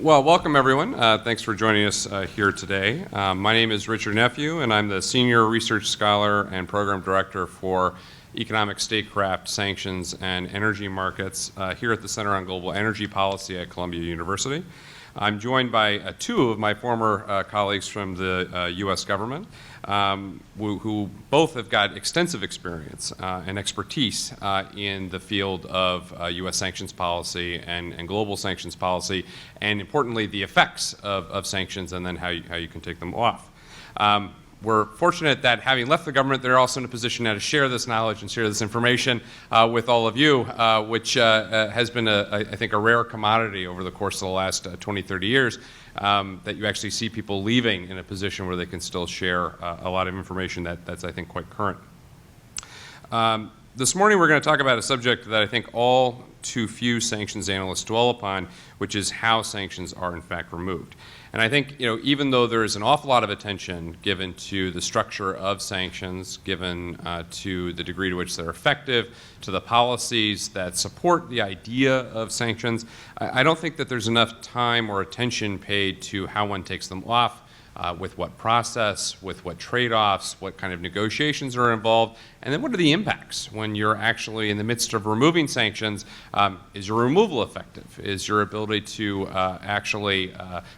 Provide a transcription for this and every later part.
Well, welcome everyone. Thanks for joining us here today. My name is Richard Nephew, and I'm the Senior Research Scholar and Program Director for Economic Statecraft, Sanctions, and Energy Markets here at the Center on Global Energy Policy at Columbia University. I'm joined by two of my former colleagues from the U.S. government, who both have got extensive experience and expertise in the field of U.S. sanctions policy and global sanctions policy, and importantly, the effects of sanctions and then how you can take them off. We're fortunate that having left the government, they're also in a position now to share this knowledge and share this information with all of you, which has been, I think, a rare commodity over the course of the last 20, 30 years, that you actually see people leaving in a position where they can still share a lot of information that's, I think, quite current. This morning we're going to talk about a subject that I think all too few sanctions analysts dwell upon, which is how sanctions are in fact removed. And I think, even though there is an awful lot of attention given to the structure of sanctions, given to the degree to which they're effective, to the policies that support the idea of sanctions, I don't think that there's enough time or attention paid to how one takes them off, with what process, with what trade-offs, what kind of negotiations are involved, and then what are the impacts when you're actually in the midst of removing sanctions. Is your removal effective? Is your ability to actually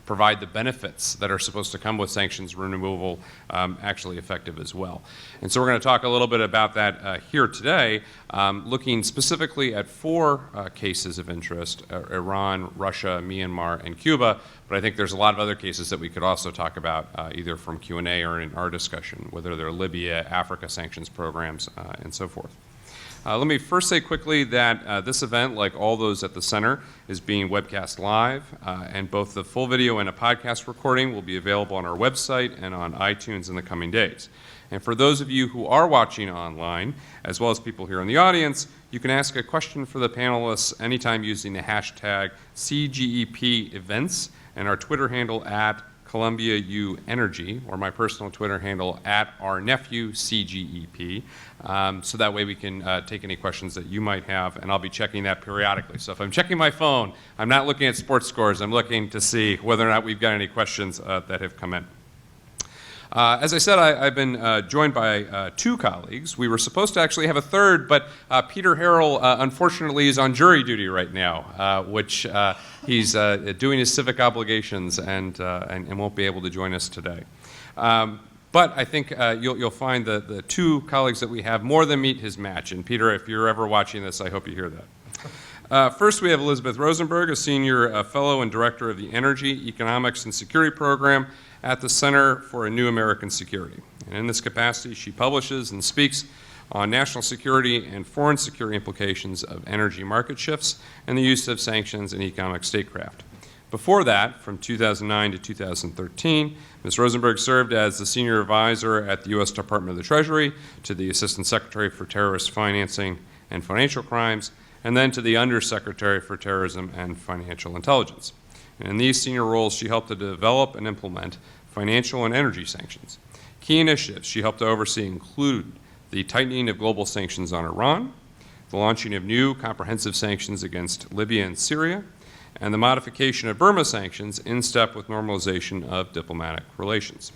provide the benefits that are supposed to come with sanctions removal actually effective as well? And so we're going to talk a little bit about that here today, looking specifically at four cases of interest: Iran, Russia, Myanmar, and Cuba. But I think there's a lot of other cases that we could also talk about either from Q&A or in our discussion, whether they're Libya, Africa sanctions programs, and so forth. Let me first say quickly that this event, like all those at the center, is being webcast live, and both the full video and a podcast recording will be available on our website and on iTunes in the coming days. And for those of you who are watching online, as well as people here in the audience, you can ask a question for the panelists anytime using the hashtag #CGEPEvents and our Twitter handle at Columbia U Energy, or my personal Twitter handle at @OurNephewCGEP. So that way we can take any questions that you might have, and I'll be checking that periodically. So if I'm checking my phone, I'm not looking at sports scores, I'm looking to see whether or not we've got any questions that have come in. As I said, I've been joined by two colleagues. We were supposed to actually have a third, but Peter Harrell, unfortunately, is on jury duty right now, which he's doing his civic obligations and won't be able to join us today. But I think you'll find the two colleagues that we have more than meet his match. And Peter, if you're ever watching this, I hope you hear that. First, we have Elizabeth Rosenberg, a senior fellow and director of the Energy, Economics, and Security Program at the Center for a New American Security. And in this capacity, she publishes and speaks on national security and foreign security implications of energy market shifts and the use of sanctions and economic statecraft. Before that, from 2009 to 2013, Ms. Rosenberg served as the senior advisor at the U.S. Department of the Treasury to the Assistant Secretary for Terrorist Financing and Financial Crimes, and then to the Undersecretary for Terrorism and Financial Intelligence. And in these senior roles, she helped to develop and implement financial and energy sanctions. Key initiatives she helped to oversee include the tightening of global sanctions on Iran, the launching of new comprehensive sanctions against Libya and Syria, and the modification of Burma sanctions in step with normalization of diplomatic relations.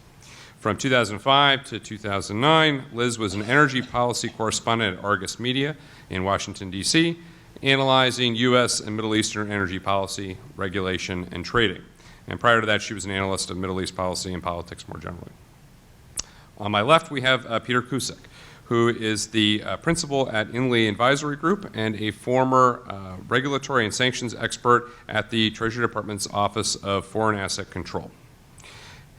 From 2005 to 2009, Liz was an energy policy correspondent at Argus Media in Washington, D.C., analyzing U.S. and Middle Eastern energy policy, regulation, and trading. And prior to that, she was an analyst of Middle East policy and politics more generally. On my left, we have Peter Cusick, who is the principal at Inley Advisory Group and a former regulatory and sanctions expert at the Treasury Department's Office of Foreign Asset Control.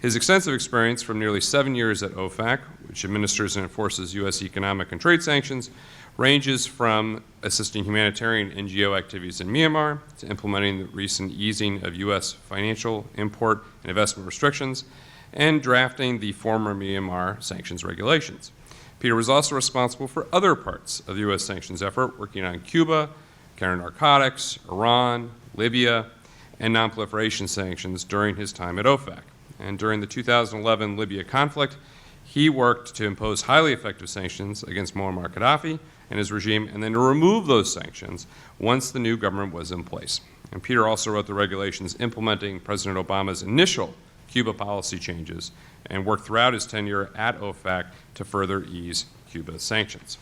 His extensive experience from nearly 7 years at OFAC, which administers and enforces U.S. economic and trade sanctions, ranges from assisting humanitarian NGO activities in Myanmar to implementing the recent easing of U.S. financial, import, and investment restrictions, and drafting the former Myanmar sanctions regulations. Peter was also responsible for other parts of the U.S. sanctions effort, working on Cuba, counter-narcotics, Iran, Libya, and nonproliferation sanctions during his time at OFAC. And during the 2011 Libya conflict, he worked to impose highly effective sanctions against Muammar Gaddafi and his regime, and then to remove those sanctions once the new government was in place. And Peter also wrote the regulations implementing President Obama's initial Cuba policy changes and worked throughout his tenure at OFAC to further ease Cuba's sanctions.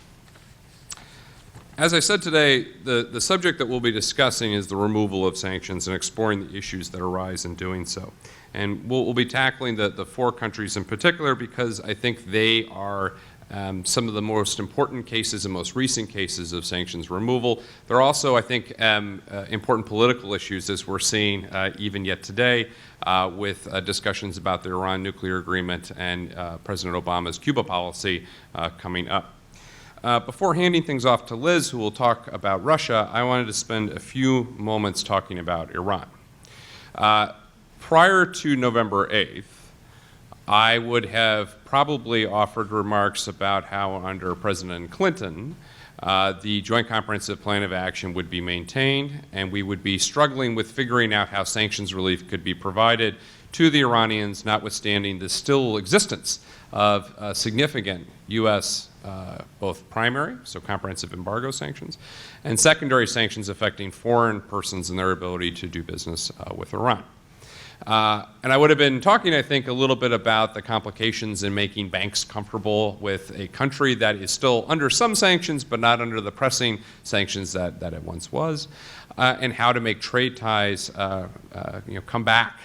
As I said today, the subject that we'll be discussing is the removal of sanctions and exploring the issues that arise in doing so. And we'll be tackling the four countries in particular because I think they are some of the most important cases and most recent cases of sanctions removal. There are also, I think, important political issues, as we're seeing even yet today, with discussions about the Iran nuclear agreement and President Obama's Cuba policy coming up. Before handing things off to Liz, who will talk about Russia, I wanted to spend a few moments talking about Iran. Prior to November 8th, I would have probably offered remarks about how under President Clinton, the Joint Comprehensive Plan of Action would be maintained, and we would be struggling with figuring out how sanctions relief could be provided to the Iranians, notwithstanding the still existence of significant U.S. Both primary, so comprehensive embargo sanctions, and secondary sanctions affecting foreign persons and their ability to do business with Iran. And I would have been talking, I think, a little bit about the complications in making banks comfortable with a country that is still under some sanctions, but not under the pressing sanctions that it once was, and how to make trade ties come back,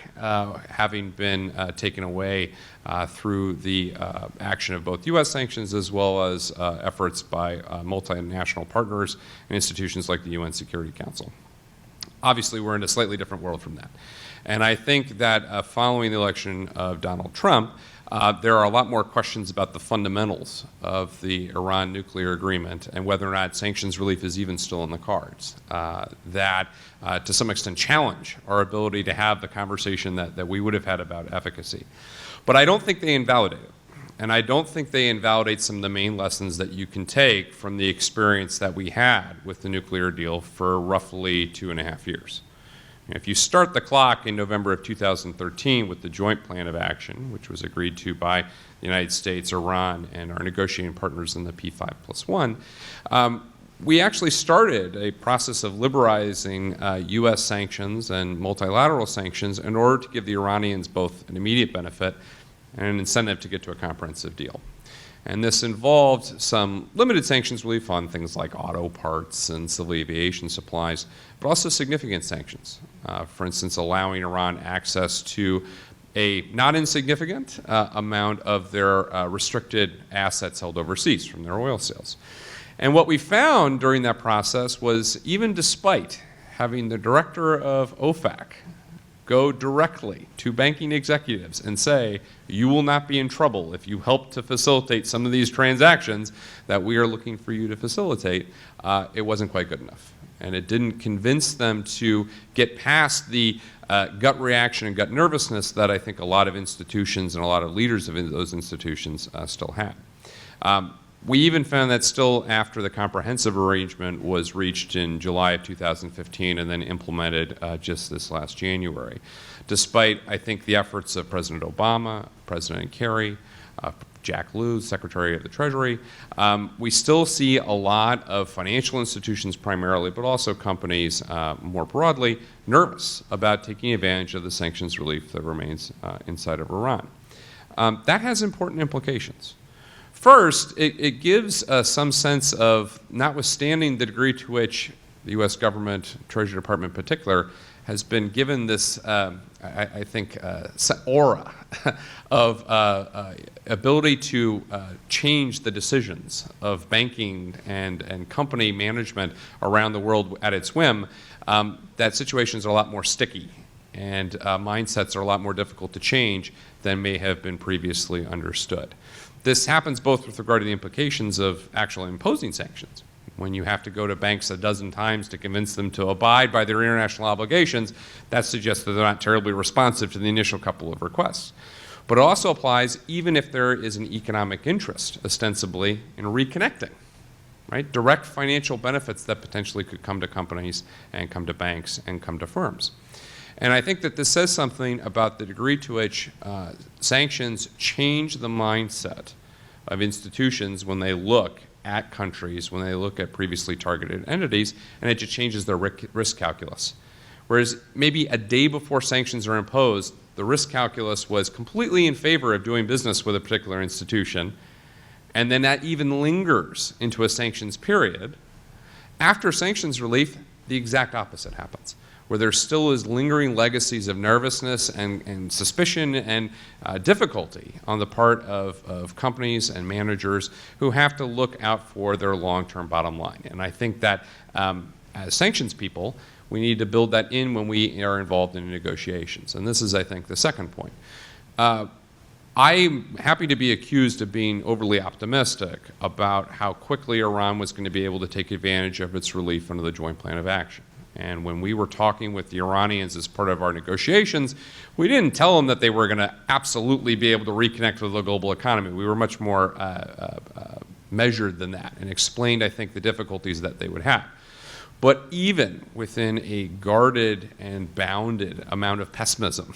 having been taken away through the action of both U.S. sanctions as well as efforts by multinational partners and institutions like the UN Security Council. Obviously, we're in a slightly different world from that. And I think that following the election of Donald Trump, there are a lot more questions about the fundamentals of the Iran nuclear agreement and whether or not sanctions relief is even still in the cards, that to some extent challenge our ability to have the conversation that we would have had about efficacy. But I don't think they invalidate it. And I don't think they invalidate some of the main lessons that you can take from the experience that we had with the nuclear deal for roughly 2.5 years. If you start the clock in November of 2013 with the Joint Plan of Action, which was agreed to by the United States, Iran, and our negotiating partners in the P5+1, we actually started a process of liberalizing U.S. sanctions and multilateral sanctions in order to give the Iranians both an immediate benefit and an incentive to get to a comprehensive deal. And this involved some limited sanctions relief on things like auto parts and civil aviation supplies, but also significant sanctions. For instance, allowing Iran access to a not insignificant amount of their restricted assets held overseas from their oil sales. And what we found during that process was, even despite having the director of OFAC go directly to banking executives and say, you will not be in trouble if you help to facilitate some of these transactions that we are looking for you to facilitate, it wasn't quite good enough. And it didn't convince them to get past the gut reaction and gut nervousness that I think a lot of institutions and a lot of leaders of those institutions still had. We even found that still after the comprehensive arrangement was reached in July of 2015 and then implemented just this last January. Despite, I think, the efforts of President Obama, President Kerry, Jack Lew, Secretary of the Treasury, we still see a lot of financial institutions primarily, but also companies more broadly, nervous about taking advantage of the sanctions relief that remains inside of Iran. That has important implications. First, it gives some sense of, notwithstanding the degree to which the U.S. government, Treasury Department in particular, has been given this, I think, aura of ability to change the decisions of banking and company management around the world at its whim, that situations are a lot more sticky and mindsets are a lot more difficult to change than may have been previously understood. This happens both with regard to the implications of actually imposing sanctions. When you have to go to banks a dozen times to convince them to abide by their international obligations, that suggests that they're not terribly responsive to the initial couple of requests. But it also applies even if there is an economic interest, ostensibly, in reconnecting, right? Direct financial benefits that potentially could come to companies and come to banks and come to firms. And I think that this says something about the degree to which sanctions change the mindset of institutions when they look at countries, when they look at previously targeted entities, and it just changes their risk calculus. Whereas maybe a day before sanctions are imposed, the risk calculus was completely in favor of doing business with a particular institution, and then that even lingers into a sanctions period. After sanctions relief, the exact opposite happens, where there still is lingering legacies of nervousness and suspicion and difficulty on the part of companies and managers who have to look out for their long-term bottom line. And I think that as sanctions people, we need to build that in when we are involved in negotiations. And this is, I think, the second point. I'm happy to be accused of being overly optimistic about how quickly Iran was going to be able to take advantage of its relief under the Joint Plan of Action. And when we were talking with the Iranians as part of our negotiations, we didn't tell them that they were going to absolutely be able to reconnect with the global economy. We were much more measured than that and explained, I think, the difficulties that they would have. But even within a guarded and bounded amount of pessimism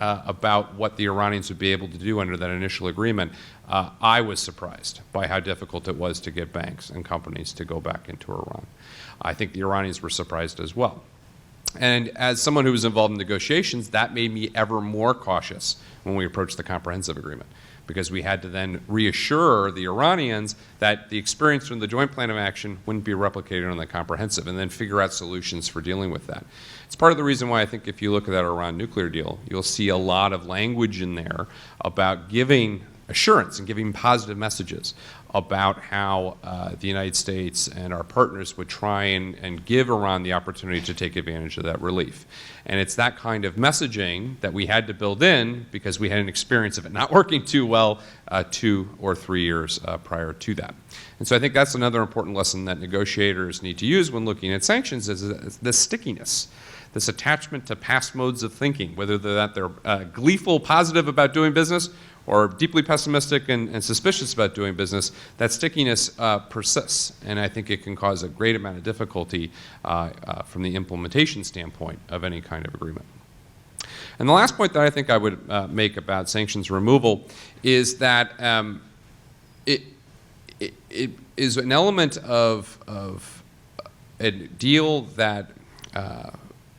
about what the Iranians would be able to do under that initial agreement, I was surprised by how difficult it was to get banks and companies to go back into Iran. I think the Iranians were surprised as well. And as someone who was involved in negotiations, that made me ever more cautious when we approached the comprehensive agreement, because we had to then reassure the Iranians that the experience from the Joint Plan of Action wouldn't be replicated on the comprehensive, and then figure out solutions for dealing with that. It's part of the reason why I think if you look at that Iran nuclear deal, you'll see a lot of language in there about giving assurance and giving positive messages about how the United States and our partners would try and give Iran the opportunity to take advantage of that relief. And it's that kind of messaging that we had to build in because we had an experience of it not working too well 2 or 3 years prior to that. And so I think that's another important lesson that negotiators need to use when looking at sanctions is the stickiness, this attachment to past modes of thinking, whether they're gleeful, positive about doing business, or deeply pessimistic and suspicious about doing business. That stickiness persists, and I think it can cause a great amount of difficulty from the implementation standpoint of any kind of agreement. And the last point that I think I would make about sanctions removal is that it is an element of a deal that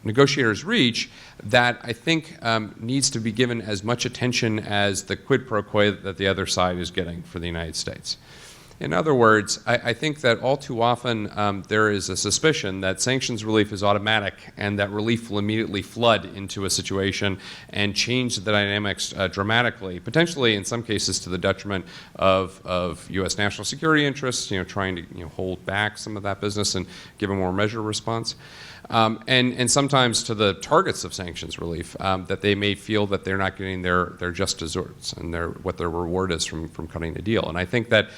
negotiators reach that I think needs to be given as much attention as the quid pro quo that the other side is getting for the United States. In other words, I think that all too often there is a suspicion that sanctions relief is automatic and that relief will immediately flood into a situation and change the dynamics dramatically, potentially in some cases to the detriment of U.S. national security interests, trying to hold back some of that business and give a more measured response. And sometimes to the targets of sanctions relief, that they may feel that they're not getting their just desserts and what their reward is from cutting the deal. And I think that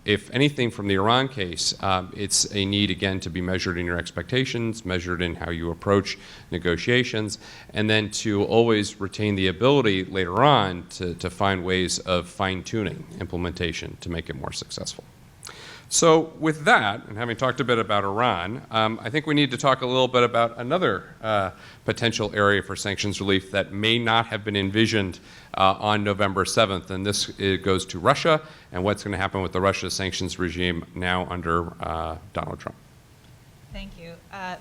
if anything from the Iran case, it's a need, again, to be measured in your expectations, measured in how you approach negotiations, and then to always retain the ability later on to find ways of fine-tuning implementation to make it more successful. So with that, and having talked a bit about Iran, I think we need to talk a little bit about another potential area for sanctions relief that may not have been envisioned on November 7th, and this goes to Russia and what's going to happen with the Russia sanctions regime now under Donald Trump. Thank you.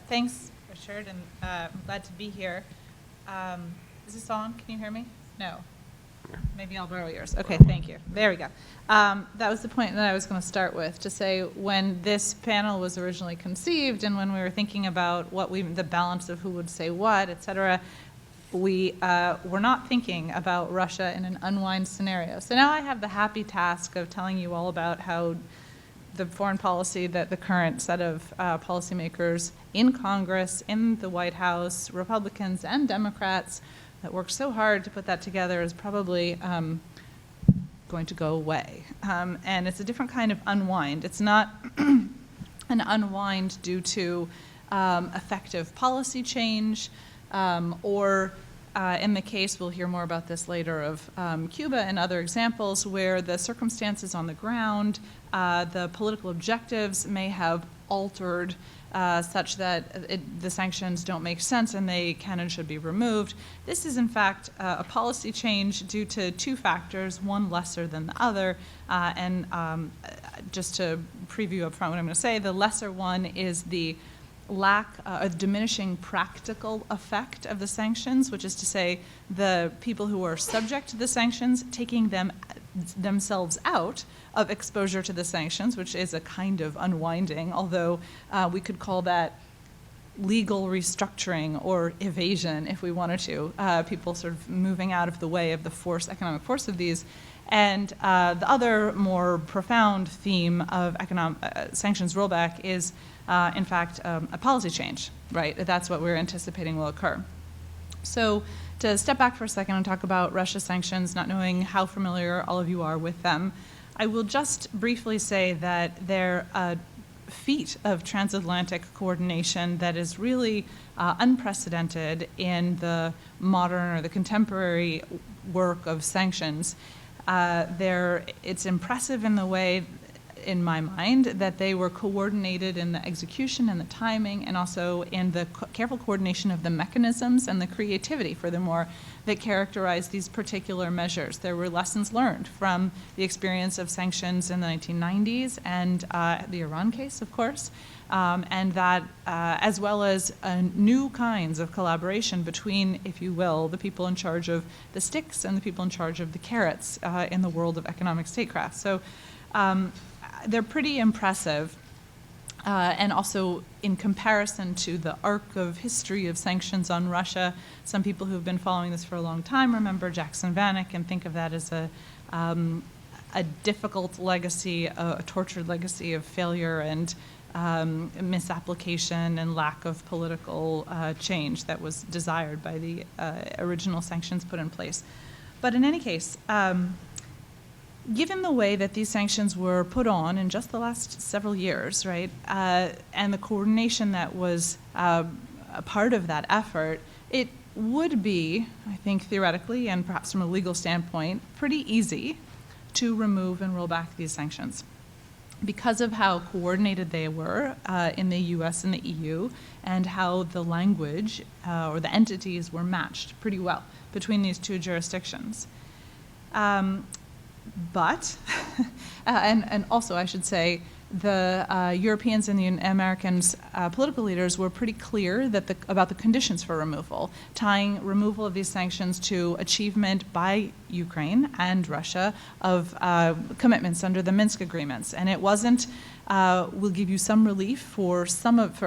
Thanks, Richard, and I'm glad to be here. Is this on? Can you hear me? No. Maybe I'll borrow yours. Okay, thank you. There we go. That was the point that I was going to start with, to say when this panel was originally conceived and when we were thinking about the balance of who would say what, et cetera, we were not thinking about Russia in an unwind scenario. So now I have the happy task of telling you all about how the foreign policy that the current set of policymakers in Congress, in the White House, Republicans and Democrats, that worked so hard to put that together is probably going to go away. And it's a different kind of unwind. It's not an unwind due to effective policy change or in the case, we'll hear more about this later, of Cuba and other examples where the circumstances on the ground, the political objectives may have altered such that the sanctions don't make sense and they can and should be removed. This is, in fact, a policy change due to two factors, one lesser than the other. And just to preview up front what I'm going to say, the lesser one is the a diminishing practical effect of the sanctions, which is to say the people who are subject to the sanctions taking themselves out of exposure to the sanctions, which is a kind of unwinding, although we could call that legal restructuring or evasion if we wanted to, people sort of moving out of the way of the economic force of these. And the other more profound theme of sanctions rollback is, in fact, a policy change, right? That's what we're anticipating will occur. So to step back for a second and talk about Russia sanctions, not knowing how familiar all of you are with them, I will just briefly say that they're a feat of transatlantic coordination that is really unprecedented in the modern or the contemporary work of sanctions. It's impressive in the way, in my mind, that they were coordinated in the execution and the timing, and also in the careful coordination of the mechanisms and the creativity, furthermore, that characterize these particular measures. There were lessons learned from the experience of sanctions in the 1990s and the Iran case, of course, and that as well as new kinds of collaboration between, if you will, the people in charge of the sticks and the people in charge of the carrots in the world of economic statecraft. So they're pretty impressive, and also in comparison to the arc of history of sanctions on Russia, some people who've been following this for a long time remember Jackson Vanik and think of that as a difficult legacy, a tortured legacy of failure and misapplication and lack of political change that was desired by the original sanctions put in place. But in any case, given the way that these sanctions were put on in just the last several years, right, and the coordination that was a part of that effort, it would be, I think, theoretically and perhaps from a legal standpoint, pretty easy to remove and roll back these sanctions because of how coordinated they were in the US and the EU, and how the language or the entities were matched pretty well between these two jurisdictions. But, and also I should say, the Europeans and the Americans political leaders were pretty clear that about the conditions for removal, tying removal of these sanctions to achievement by Ukraine and Russia of commitments under the Minsk agreements. And it wasn't, we'll give you some relief for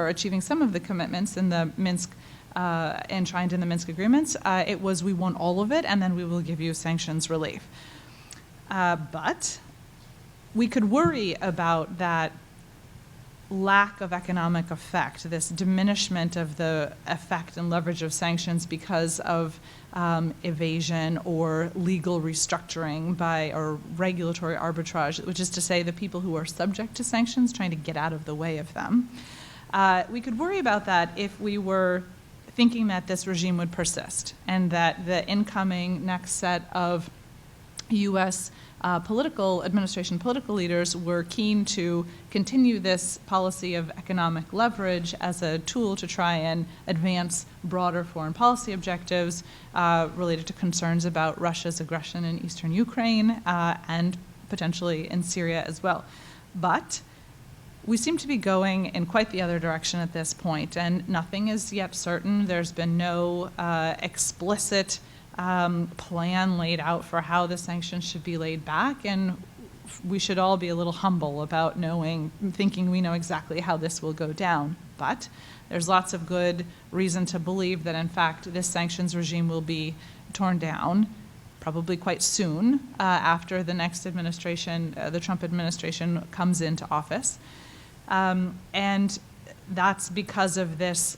achieving some of the commitments in the Minsk enshrined in the Minsk agreements. It was, we want all of it, and then we will give you sanctions relief. But we could worry about that lack of economic effect, this diminishment of the effect and leverage of sanctions because of evasion or legal restructuring or regulatory arbitrage, which is to say the people who are subject to sanctions trying to get out of the way of them. We could worry about that if we were thinking that this regime would persist and that the incoming next set of U.S. political leaders were keen to continue this policy of economic leverage as a tool to try and advance broader foreign policy objectives related to concerns about Russia's aggression in eastern Ukraine and potentially in Syria as well. But we seem to be going in quite the other direction at this point, and nothing is yet certain. There's been no explicit plan laid out for how the sanctions should be laid back, and we should all be a little humble about thinking we know exactly how this will go down. But there's lots of good reason to believe that, in fact, this sanctions regime will be torn down probably quite soon after the next administration, the Trump administration, comes into office. And that's because of this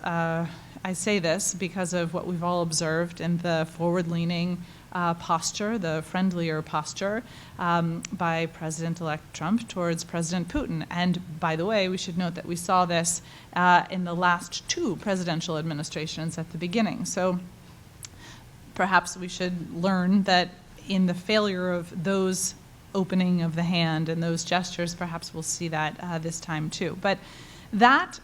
I say this because of what we've all observed in the forward-leaning posture, the friendlier posture by President-elect Trump towards President Putin. And by the way, we should note that we saw this in the last two presidential administrations at the beginning. So perhaps we should learn that in the failure of those opening of the hand and those gestures, perhaps we'll see that this time too. But that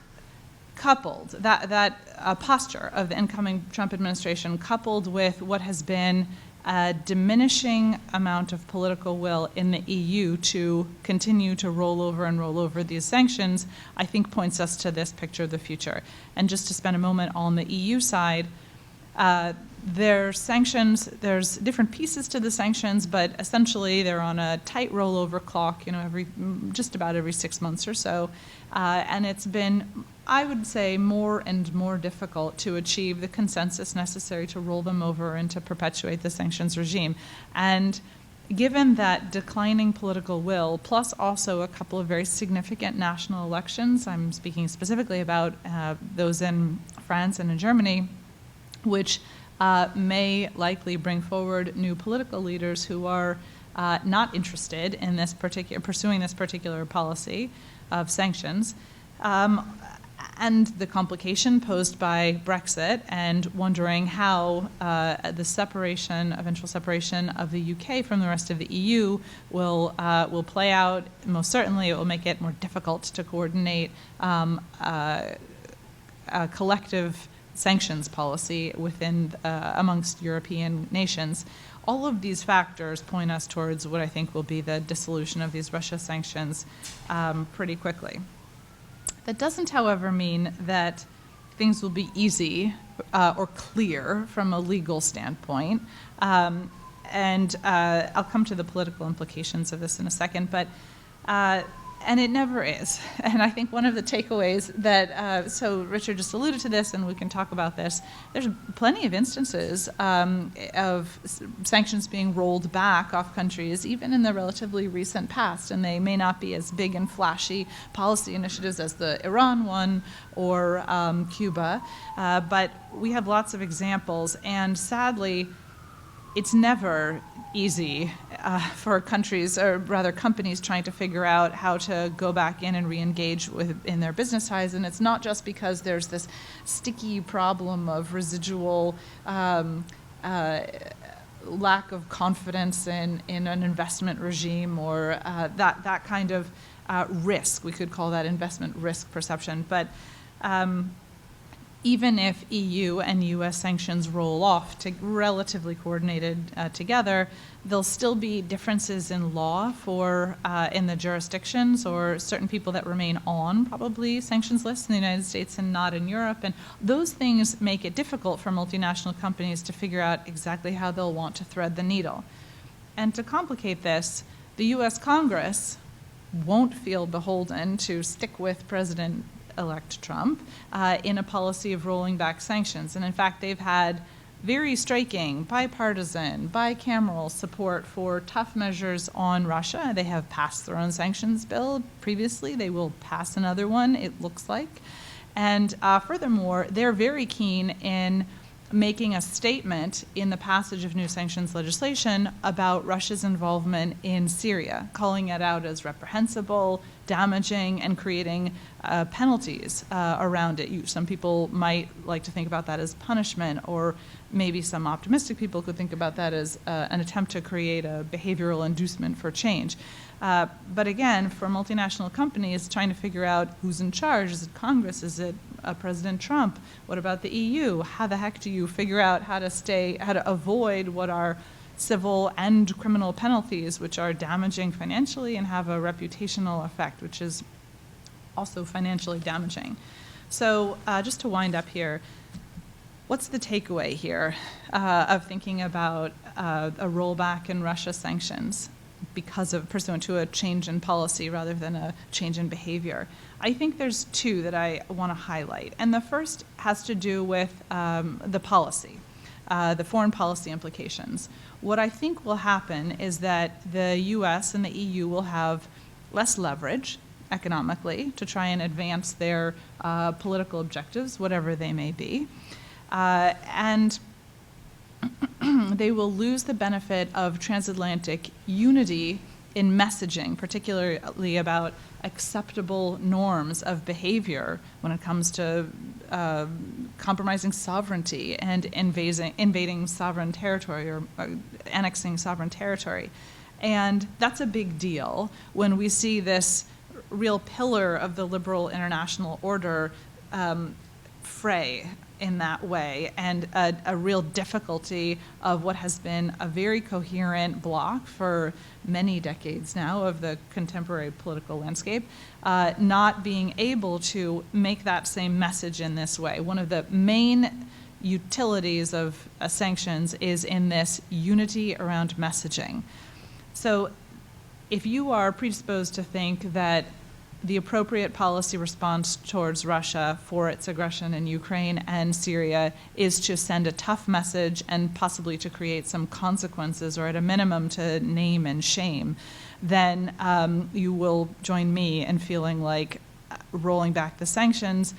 coupled, that posture of the incoming Trump administration, coupled with what has been a diminishing amount of political will in the EU to continue to roll over these sanctions, I think points us to this picture of the future. And just to spend a moment on the EU side, there's sanctions, there's different pieces to the sanctions, but essentially they're on a tight rollover clock, just about every 6 months or so. And it's been, I would say, more and more difficult to achieve the consensus necessary to roll them over and to perpetuate the sanctions regime. And given that declining political will, plus also a couple of very significant national elections, I'm speaking specifically about those in France and in Germany, which may likely bring forward new political leaders who are not interested in pursuing this particular policy of sanctions. And the complication posed by Brexit, and wondering how the eventual separation of the UK from the rest of the EU will play out. Most certainly, it will make it more difficult to coordinate a collective sanctions policy amongst European nations. All of these factors point us towards what I think will be the dissolution of these Russia sanctions pretty quickly. That doesn't, however, mean that things will be easy or clear from a legal standpoint. And I'll come to the political implications of this in a second, but and it never is. And I think one of the takeaways that, so Richard just alluded to this, and we can talk about this, there's plenty of instances of sanctions being rolled back off countries, even in the relatively recent past, and they may not be as big and flashy policy initiatives as the Iran one or Cuba, but we have lots of examples, and sadly, it's never easy for countries, or rather companies, trying to figure out how to go back in and re-engage in their business ties. And it's not just because there's this sticky problem of residual lack of confidence in an investment regime, or that kind of risk. We could call that investment risk perception. But even if EU and US sanctions roll off relatively coordinated together, there'll still be differences in law in the jurisdictions, or certain people that remain on probably sanctions lists in the United States and not in Europe. And those things make it difficult for multinational companies to figure out exactly how they'll want to thread the needle. And to complicate this, the US Congress won't feel beholden to stick with President-elect Trump in a policy of rolling back sanctions. And in fact, they've had very striking bipartisan, bicameral support for tough measures on Russia. They have passed their own sanctions bill previously. They will pass another one, it looks like. And furthermore, they're very keen in making a statement in the passage of new sanctions legislation about Russia's involvement in Syria, calling it out as reprehensible, damaging, and creating penalties around it. Some people might like to think about that as punishment, or maybe some optimistic people could think about that as an attempt to create a behavioral inducement for change. But again, for multinational companies trying to figure out who's in charge, is it Congress, is it President Trump, what about the EU? How the heck do you figure out how to avoid what are civil and criminal penalties, which are damaging financially and have a reputational effect, which is also financially damaging. So just to wind up here, what's the takeaway here of thinking about a rollback in Russia sanctions pursuant to a change in policy rather than a change in behavior? I think there's two that I want to highlight. And the first has to do with the policy, the foreign policy implications. What I think will happen is that the US and the EU will have less leverage economically to try and advance their political objectives, whatever they may be. And they will lose the benefit of transatlantic unity in messaging, particularly about acceptable norms of behavior when it comes to compromising sovereignty and invading sovereign territory or annexing sovereign territory. And that's a big deal when we see this real pillar of the liberal international order fray in that way, and a real difficulty of what has been a very coherent bloc for many decades now of the contemporary political landscape, not being able to make that same message in this way. One of the main utilities of sanctions is in this unity around messaging. So if you are predisposed to think that the appropriate policy response towards Russia for its aggression in Ukraine and Syria is to send a tough message and possibly to create some consequences, or at a minimum to name and shame, then you will join me in feeling like rolling back the sanctions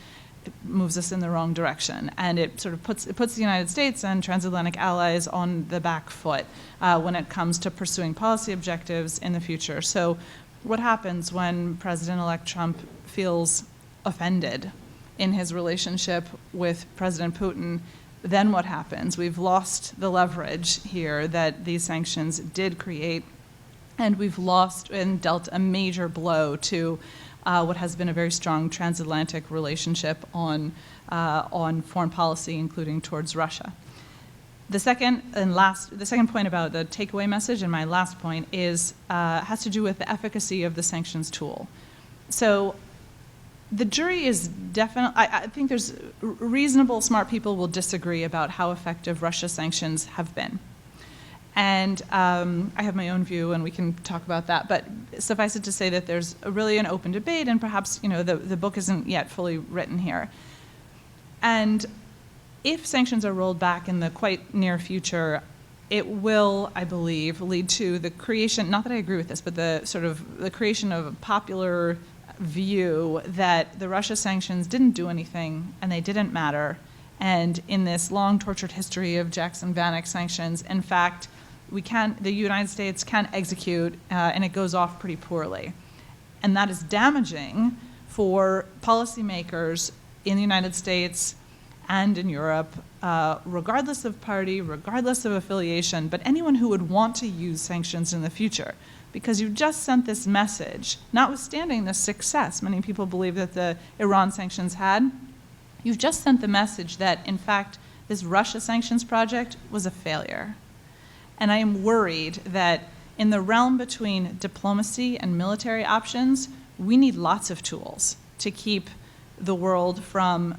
moves us in the wrong direction, and it sort of puts the United States and transatlantic allies on the back foot when it comes to pursuing policy objectives in the future. So what happens when President-elect Trump feels offended in his relationship with President Putin? Then what happens? We've lost the leverage here that these sanctions did create, and we've lost and dealt a major blow to what has been a very strong transatlantic relationship on foreign policy, including towards Russia. The second point about the takeaway message, and my last point, is has to do with the efficacy of the sanctions tool. So the jury is definitely, I think there's reasonable, smart people will disagree about how effective Russia sanctions have been. And I have my own view, and we can talk about that. But suffice it to say that there's really an open debate, and perhaps the book isn't yet fully written here. And if sanctions are rolled back in the quite near future, it will, I believe, lead to the creation, not that I agree with this, but the creation of a popular view that the Russia sanctions didn't do anything and they didn't matter. And in this long tortured history of Jackson-Vanik sanctions, in fact, the United States can execute, and it goes off pretty poorly. And that is damaging for policymakers in the United States and in Europe, regardless of party, regardless of affiliation, but anyone who would want to use sanctions in the future. Because you just sent this message, notwithstanding the success many people believe that the Iran sanctions had, you've just sent the message that, in fact, this Russia sanctions project was a failure. And I am worried that in the realm between diplomacy and military options, we need lots of tools to keep the world from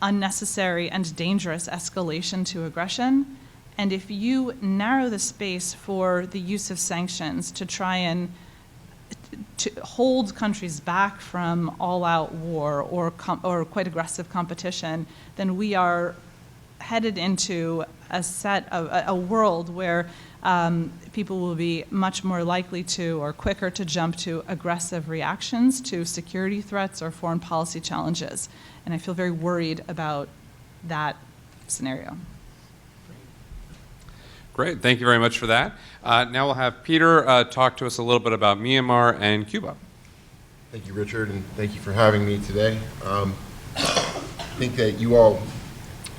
unnecessary and dangerous escalation to aggression. And if you narrow the space for the use of sanctions to try and to hold countries back from all-out war or quite aggressive competition, then we are headed into a world where people will be much more likely to or quicker to jump to aggressive reactions to security threats or foreign policy challenges. And I feel very worried about that scenario. Great, thank you very much for that. Now we'll have Peter talk to us a little bit about Myanmar and Cuba. Thank you, Richard, and thank you for having me today. I think that you all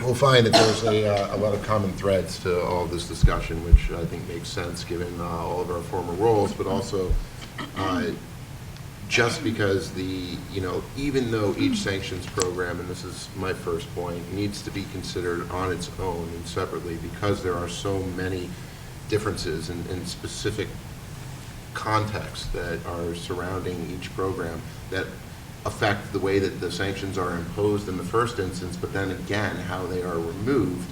will find that there's a lot of common threads to all of this discussion, which I think makes sense given all of our former roles, but also just because even though each sanctions program, and this is my first point, needs to be considered on its own and separately because there are so many differences in specific contexts that are surrounding each program that affect the way that the sanctions are imposed in the first instance, but then again, how they are removed.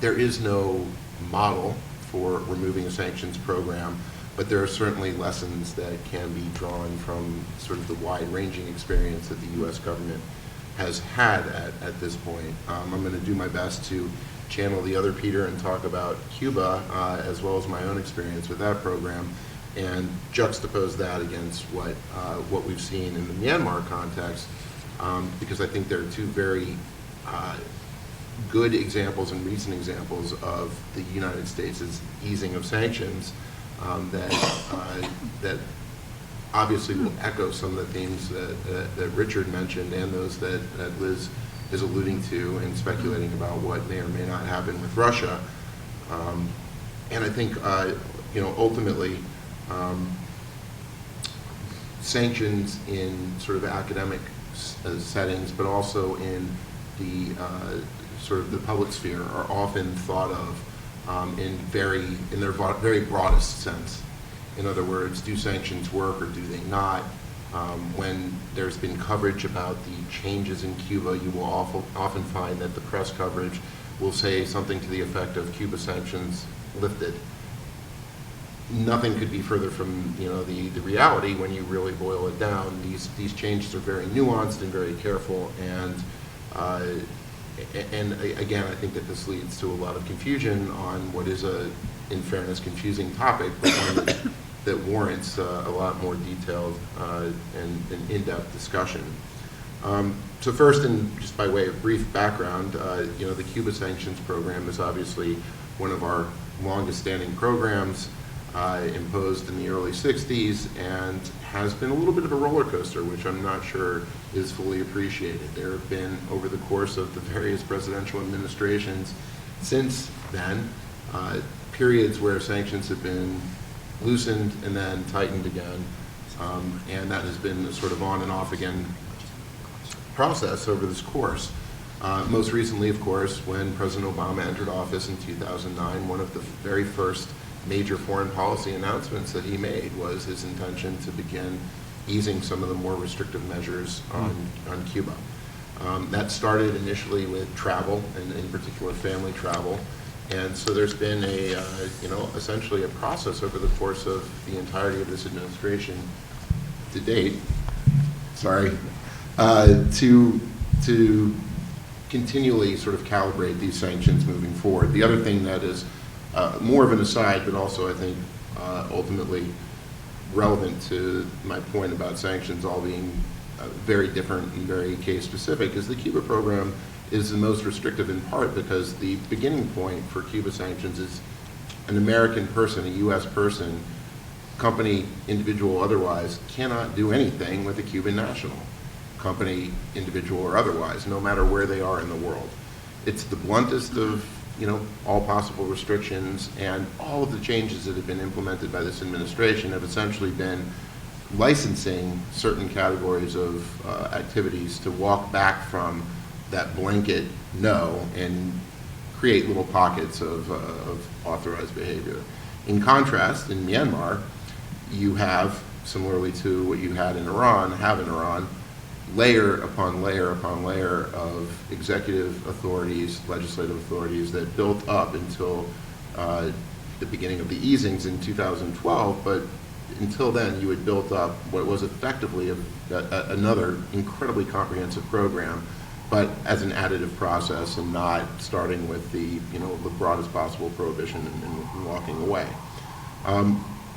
There is no model for removing a sanctions program, but there are certainly lessons that can be drawn from sort of the wide-ranging experience that the U.S. government has had at this point. I'm going to do my best to channel the other Peter and talk about Cuba, as well as my own experience with that program, and juxtapose that against what we've seen in the Myanmar context, because I think there are two very good examples and recent examples of the United States' easing of sanctions that obviously will echo some of the themes that Richard mentioned and those that Liz is alluding to and speculating about what may or may not happen with Russia. And I think, ultimately, sanctions in sort of academic settings, but also in the sort of the public sphere are often thought of in their very broadest sense. In other words, do sanctions work or do they not? When there's been coverage about the changes in Cuba, you will often find that the press coverage will say something to the effect of Cuba sanctions lifted. Nothing could be further from the reality when you really boil it down. These changes are very nuanced and very careful, and again, I think that this leads to a lot of confusion on what is in fairness, confusing topic, but one that warrants a lot more detailed and in-depth discussion. So first, and just by way of brief background, the Cuba sanctions program is obviously one of our longest-standing programs, imposed in the early 60s, and has been a little bit of a roller coaster, which I'm not sure is fully appreciated. There have been, over the course of the various presidential administrations since then, periods where sanctions have been loosened and then tightened again, and that has been a sort of on and off again process over this course. Most recently, of course, when President Obama entered office in 2009, one of the very first major foreign policy announcements that he made was his intention to begin easing some of the more restrictive measures on Cuba. That started initially with travel, and in particular family travel. And so there's been essentially a process over the course of the entirety of this administration to date, to continually sort of calibrate these sanctions moving forward. The other thing that is more of an aside, but also I think ultimately relevant to my point about sanctions all being very different and very case specific, is the Cuba program is the most restrictive in part because the beginning point for Cuba sanctions is an American person, a U.S. person, company, individual, otherwise, cannot do anything with a Cuban national, company, individual, or otherwise, no matter where they are in the world. It's the bluntest of all possible restrictions, and all of the changes that have been implemented by this administration have essentially been licensing certain categories of activities to walk back from that blanket no and create little pockets of authorized behavior. In contrast, in Myanmar, you have, similarly to what you had in Iran, layer upon layer upon layer of executive authorities, legislative authorities that built up until the beginning of the easings in 2012, but until then you had built up what was effectively another incredibly comprehensive program, but as an additive process and not starting with the broadest possible prohibition and walking away.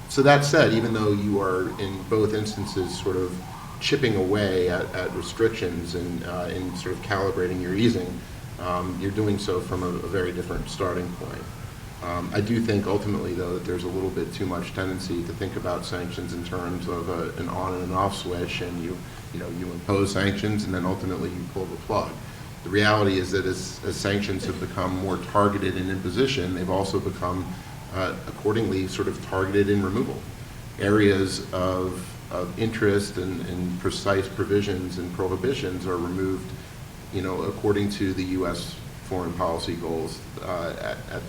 So that said, even though you are in both instances sort of chipping away at restrictions and in sort of calibrating your easing, you're doing so from a very different starting point. I do think ultimately, though, that there's a little bit too much tendency to think about sanctions in terms of an on and an off switch, and you impose sanctions and then ultimately you pull the plug. The reality is that as sanctions have become more targeted in imposition, they've also become accordingly sort of targeted in removal. Areas of interest and precise provisions and prohibitions are removed, according to the U.S. foreign policy goals at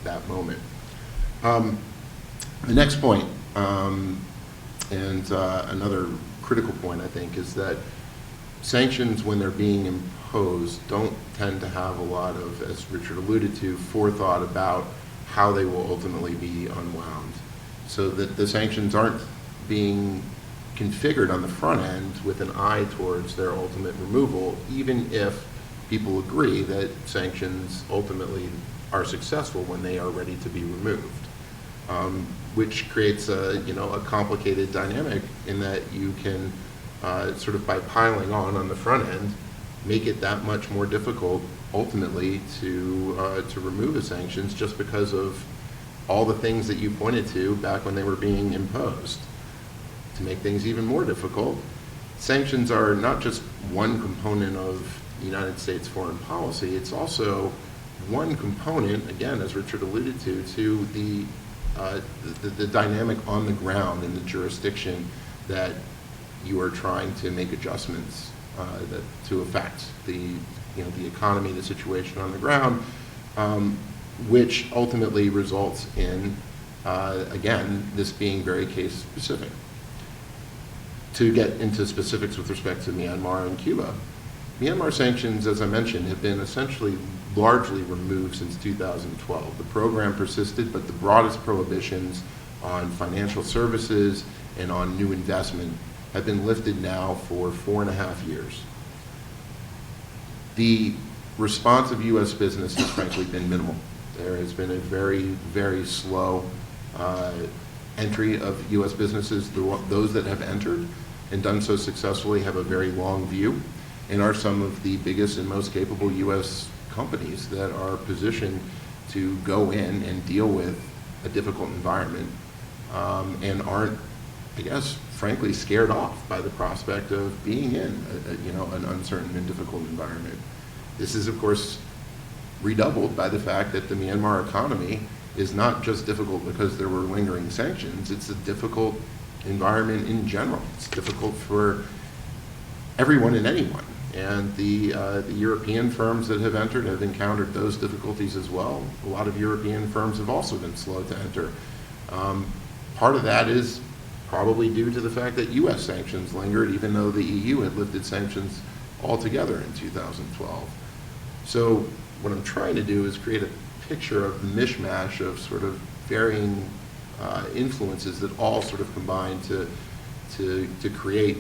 that moment. The next point, and another critical point, I think, is that sanctions, when they're being imposed, don't tend to have a lot of, as Richard alluded to, forethought about how they will ultimately be unwound. So that the sanctions aren't being configured on the front end with an eye towards their ultimate removal, even if people agree that sanctions ultimately are successful when they are ready to be removed, which creates a complicated dynamic in that you can sort of by piling on the front end make it that much more difficult ultimately to remove the sanctions just because of all the things that you pointed to back when they were being imposed. To make things even more difficult, sanctions are not just one component of the United States foreign policy, it's also one component, again, as Richard alluded to the dynamic on the ground in the jurisdiction that you are trying to make adjustments to affect. The the economy, the situation on the ground, which ultimately results in, again, this being very case specific. To get into specifics with respect to Myanmar and Cuba, Myanmar sanctions, as I mentioned, have been essentially largely removed since 2012. The program persisted, but the broadest prohibitions on financial services and on new investment have been lifted now for 4.5 years. The response of U.S. business has frankly been minimal. There has been a very, very slow entry of U.S. businesses. Those that have entered and done so successfully have a very long view and are some of the biggest and most capable U.S. companies that are positioned to go in and deal with a difficult environment and aren't, I guess, frankly, scared off by the prospect of being in an uncertain and difficult environment. This is, of course, redoubled by the fact that the Myanmar economy is not just difficult because there were lingering sanctions. It's a difficult environment in general. It's difficult for everyone and anyone. And the European firms that have entered have encountered those difficulties as well. A lot of European firms have also been slow to enter. Part of that is probably due to the fact that U.S. sanctions lingered, even though the EU had lifted sanctions altogether in 2012. So what I'm trying to do is create a picture of the mishmash of sort of varying influences that all sort of combine to create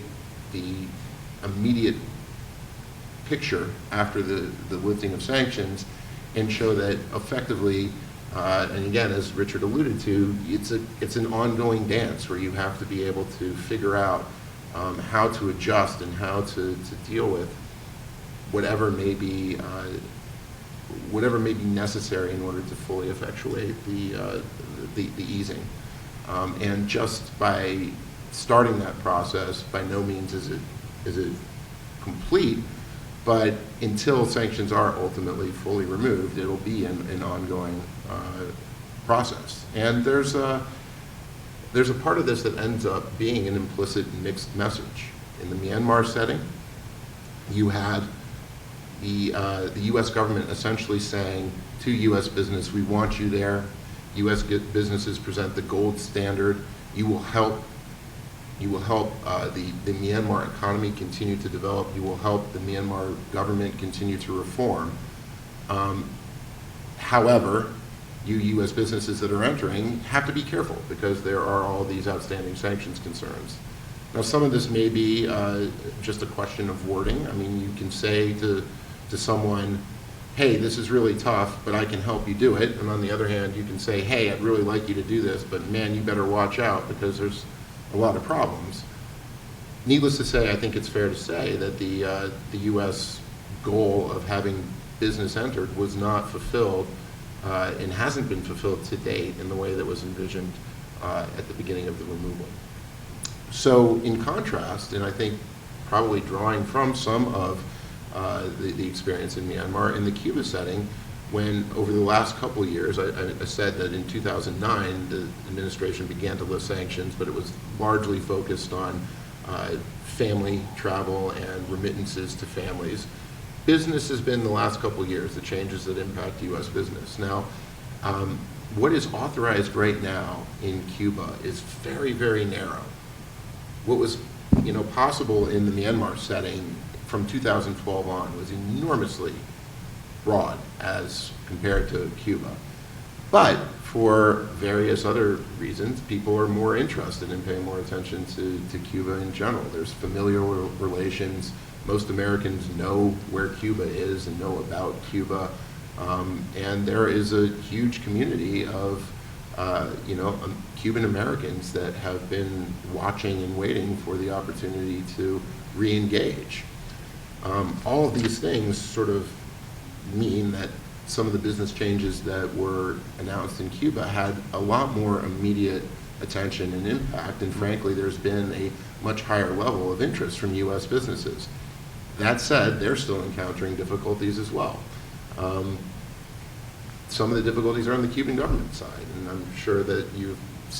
the immediate picture after the lifting of sanctions, and show that effectively, and again, as Richard alluded to, it's an ongoing dance where you have to be able to figure out how to adjust and how to deal with whatever may be necessary in order to fully effectuate the easing. And just by starting that process, by no means is it complete, but until sanctions are ultimately fully removed, it'll be an ongoing process. And there's a part of this that ends up being an implicit mixed message. In the Myanmar setting, you had the U.S. government essentially saying to U.S. business, we want you there. U.S. businesses present the gold standard. You will help the Myanmar economy continue to develop. You will help the Myanmar government continue to reform. However, you U.S. businesses that are entering have to be careful because there are all these outstanding sanctions concerns. Now, some of this may be just a question of wording. I mean, you can say to someone, hey, this is really tough, but I can help you do it. And on the other hand, you can say, hey, I'd really like you to do this, but man, you better watch out because there's a lot of problems. Needless to say, I think it's fair to say that the U.S. goal of having business entered was not fulfilled and hasn't been fulfilled to date in the way that was envisioned at the beginning of the removal. So in contrast, and I think probably drawing from some of the experience in Myanmar, in the Cuba setting, when over the last couple of years, I said that in 2009, the administration began to lift sanctions, but it was largely focused on family travel and remittances to families. Business has been the last couple of years, the changes that impact U.S. business. Now, what is authorized right now in Cuba is very, very narrow. What was possible in the Myanmar setting from 2012 on was enormously broad as compared to Cuba. But for various other reasons, people are more interested in paying more attention to Cuba in general. There's familial relations. Most Americans know where Cuba is and know about Cuba. And there is a huge community of Cuban Americans that have been watching and waiting for the opportunity to re-engage. All of these things sort of mean that some of the business changes that were announced in Cuba had a lot more immediate attention and impact, and frankly, there's been a much higher level of interest from U.S. businesses. That said, they're still encountering difficulties as well. Some of the difficulties are on the Cuban government side, and I'm sure that you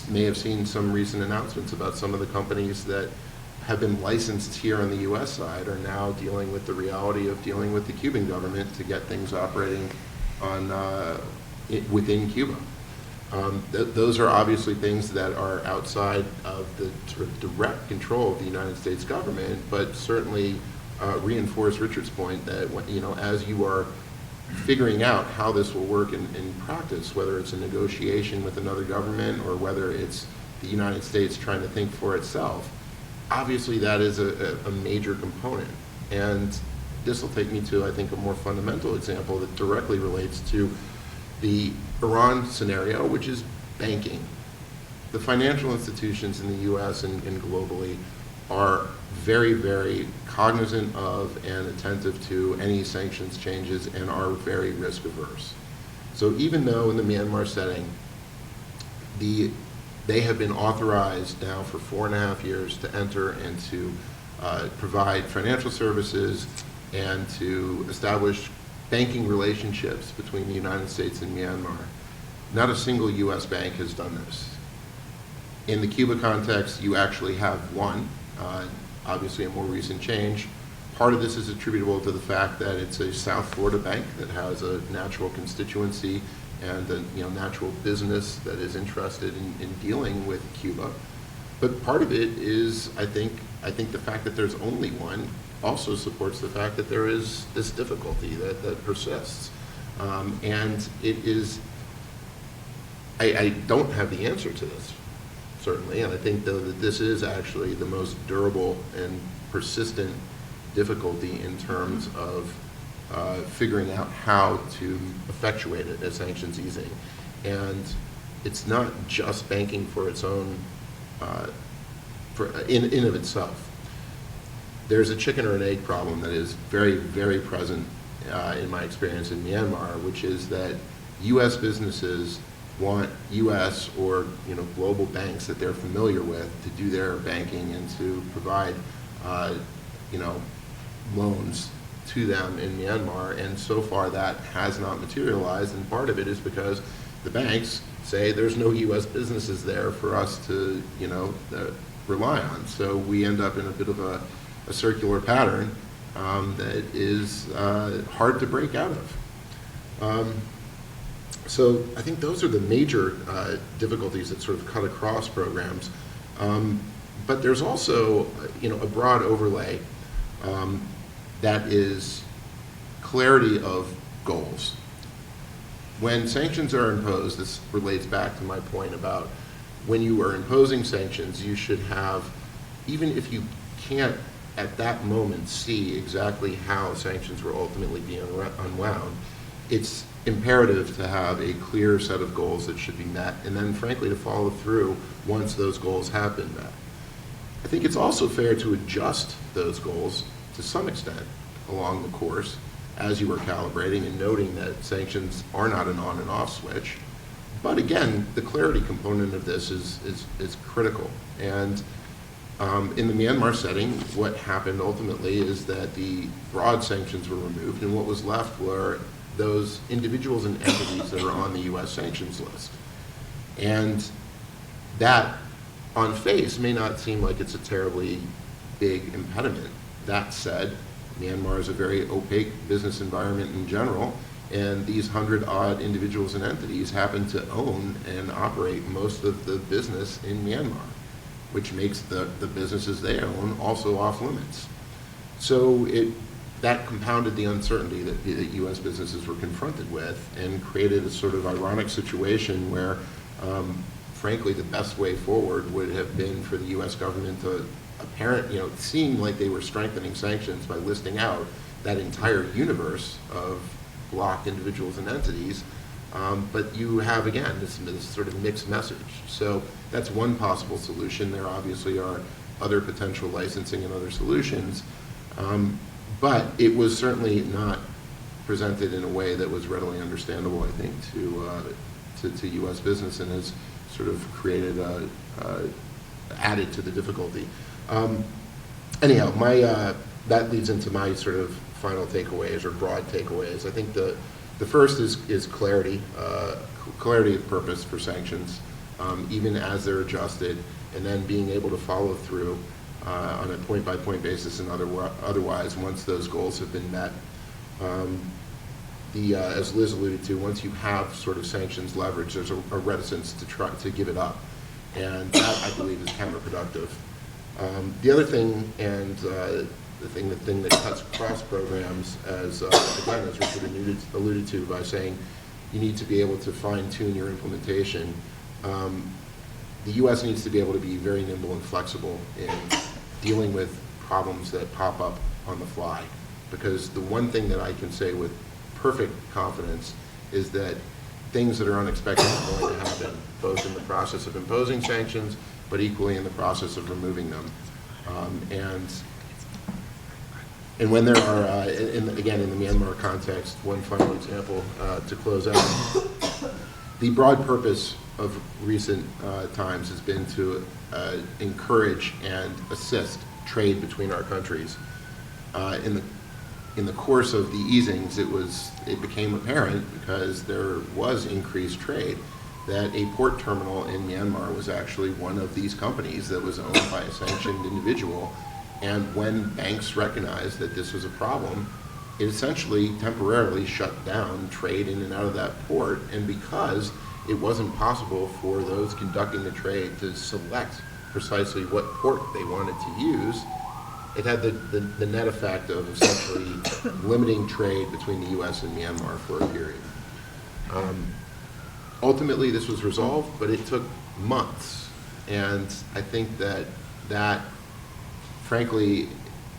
may have seen some recent announcements about some of the companies that have been licensed here on the U.S. side are now dealing with the reality of dealing with the Cuban government to get things operating on within Cuba. Those are obviously things that are outside of the sort of direct control of the United States government, but certainly reinforce Richard's point that as you are figuring out how this will work in practice, whether it's a negotiation with another government or whether it's the United States trying to think for itself, obviously that is a major component. And this will take me to, I think, a more fundamental example that directly relates to the Iran scenario, which is banking. The financial institutions in the U.S. and globally are very, very cognizant of and attentive to any sanctions changes and are very risk averse. So even though in the Myanmar setting, they have been authorized now for 4.5 years to enter and to provide financial services and to establish banking relationships between the United States and Myanmar. Not a single U.S. bank has done this. In the Cuba context, you actually have one, obviously a more recent change. Part of this is attributable to the fact that it's a South Florida bank that has a natural constituency and a natural business that is interested in dealing with Cuba. But part of it is, I think the fact that there's only one also supports the fact that there is this difficulty that persists. And it is, I don't have the answer to this, certainly, and I think though that this is actually the most durable and persistent difficulty in terms of figuring out how to effectuate it as sanctions easing. And it's not just banking for its own, in of itself. There's a chicken or an egg problem that is very, very present in my experience in Myanmar, which is that U.S. businesses want U.S. or global banks that they're familiar with to do their banking and to provide loans to them in Myanmar, and so far that has not materialized, and part of it is because the banks say there's no U.S. businesses there for us to rely on. So we end up in a bit of a circular pattern that is hard to break out of. So I think those are the major difficulties that sort of cut across programs. But there's also a broad overlay that is clarity of goals. When sanctions are imposed, this relates back to my point about when you are imposing sanctions, you should have, even if you can't at that moment see exactly how sanctions will ultimately be unwound, it's imperative to have a clear set of goals that should be met, and then frankly to follow through once those goals have been met. I think it's also fair to adjust those goals to some extent along the course as you are calibrating and noting that sanctions are not an on and off switch. But again, the clarity component of this is critical. And in the Myanmar setting, what happened ultimately is that the broad sanctions were removed, and what was left were those individuals and entities that are on the U.S. sanctions list. And that, on face, may not seem like it's a terribly big impediment. That said, Myanmar is a very opaque business environment in general, and these 100-odd individuals and entities happen to own and operate most of the business in Myanmar, which makes the businesses they own also off limits. So that compounded the uncertainty that U.S. businesses were confronted with and created a sort of ironic situation where, frankly, the best way forward would have been for the U.S. government to it seemed like they were strengthening sanctions by listing out that entire universe of blocked individuals and entities, but you have, again, this sort of mixed message. So that's one possible solution. There obviously are other potential licensing and other solutions, but it was certainly not presented in a way that was readily understandable, I think, to U.S. business, and has sort of created, added to the difficulty. Anyhow, that leads into my sort of final takeaways or broad takeaways. I think the first is clarity, clarity of purpose for sanctions, even as they're adjusted, and then being able to follow through on a point-by-point basis and otherwise, once those goals have been met. As Liz alluded to, once you have sort of sanctions leverage, there's a reticence to try to give it up, and that, I believe, is counterproductive. The other thing, and the thing that cuts across programs, again, as Richard alluded to by saying you need to be able to fine-tune your implementation. The U.S. needs to be able to be very nimble and flexible in dealing with problems that pop up on the fly. Because the one thing that I can say with perfect confidence is that things that are unexpected are going to happen, both in the process of imposing sanctions, but equally in the process of removing them. And when there are, again, in the Myanmar context, one final example to close out, the broad purpose of recent times has been to encourage and assist trade between our countries. In the course of the easings, it became apparent, because there was increased trade, that a port terminal in Myanmar was actually one of these companies that was owned by a sanctioned individual. And when banks recognized that this was a problem, it essentially temporarily shut down trade in and out of that port. And because it wasn't possible for those conducting the trade to select precisely what port they wanted to use, it had the net effect of essentially limiting trade between the U.S. and Myanmar for a period. Ultimately, this was resolved, but it took months. And I think that frankly,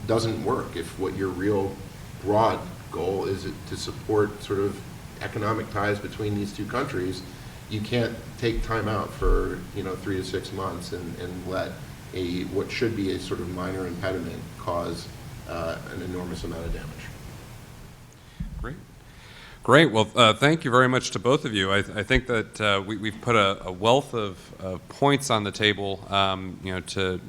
doesn't work if what your real broad goal is to support sort of economic ties between these two countries. You can't take time out for 3 to 6 months and let what should be a sort of minor impediment cause an enormous amount of damage. Great. Well, thank you very much to both of you. I think that we've put a wealth of points on the table, to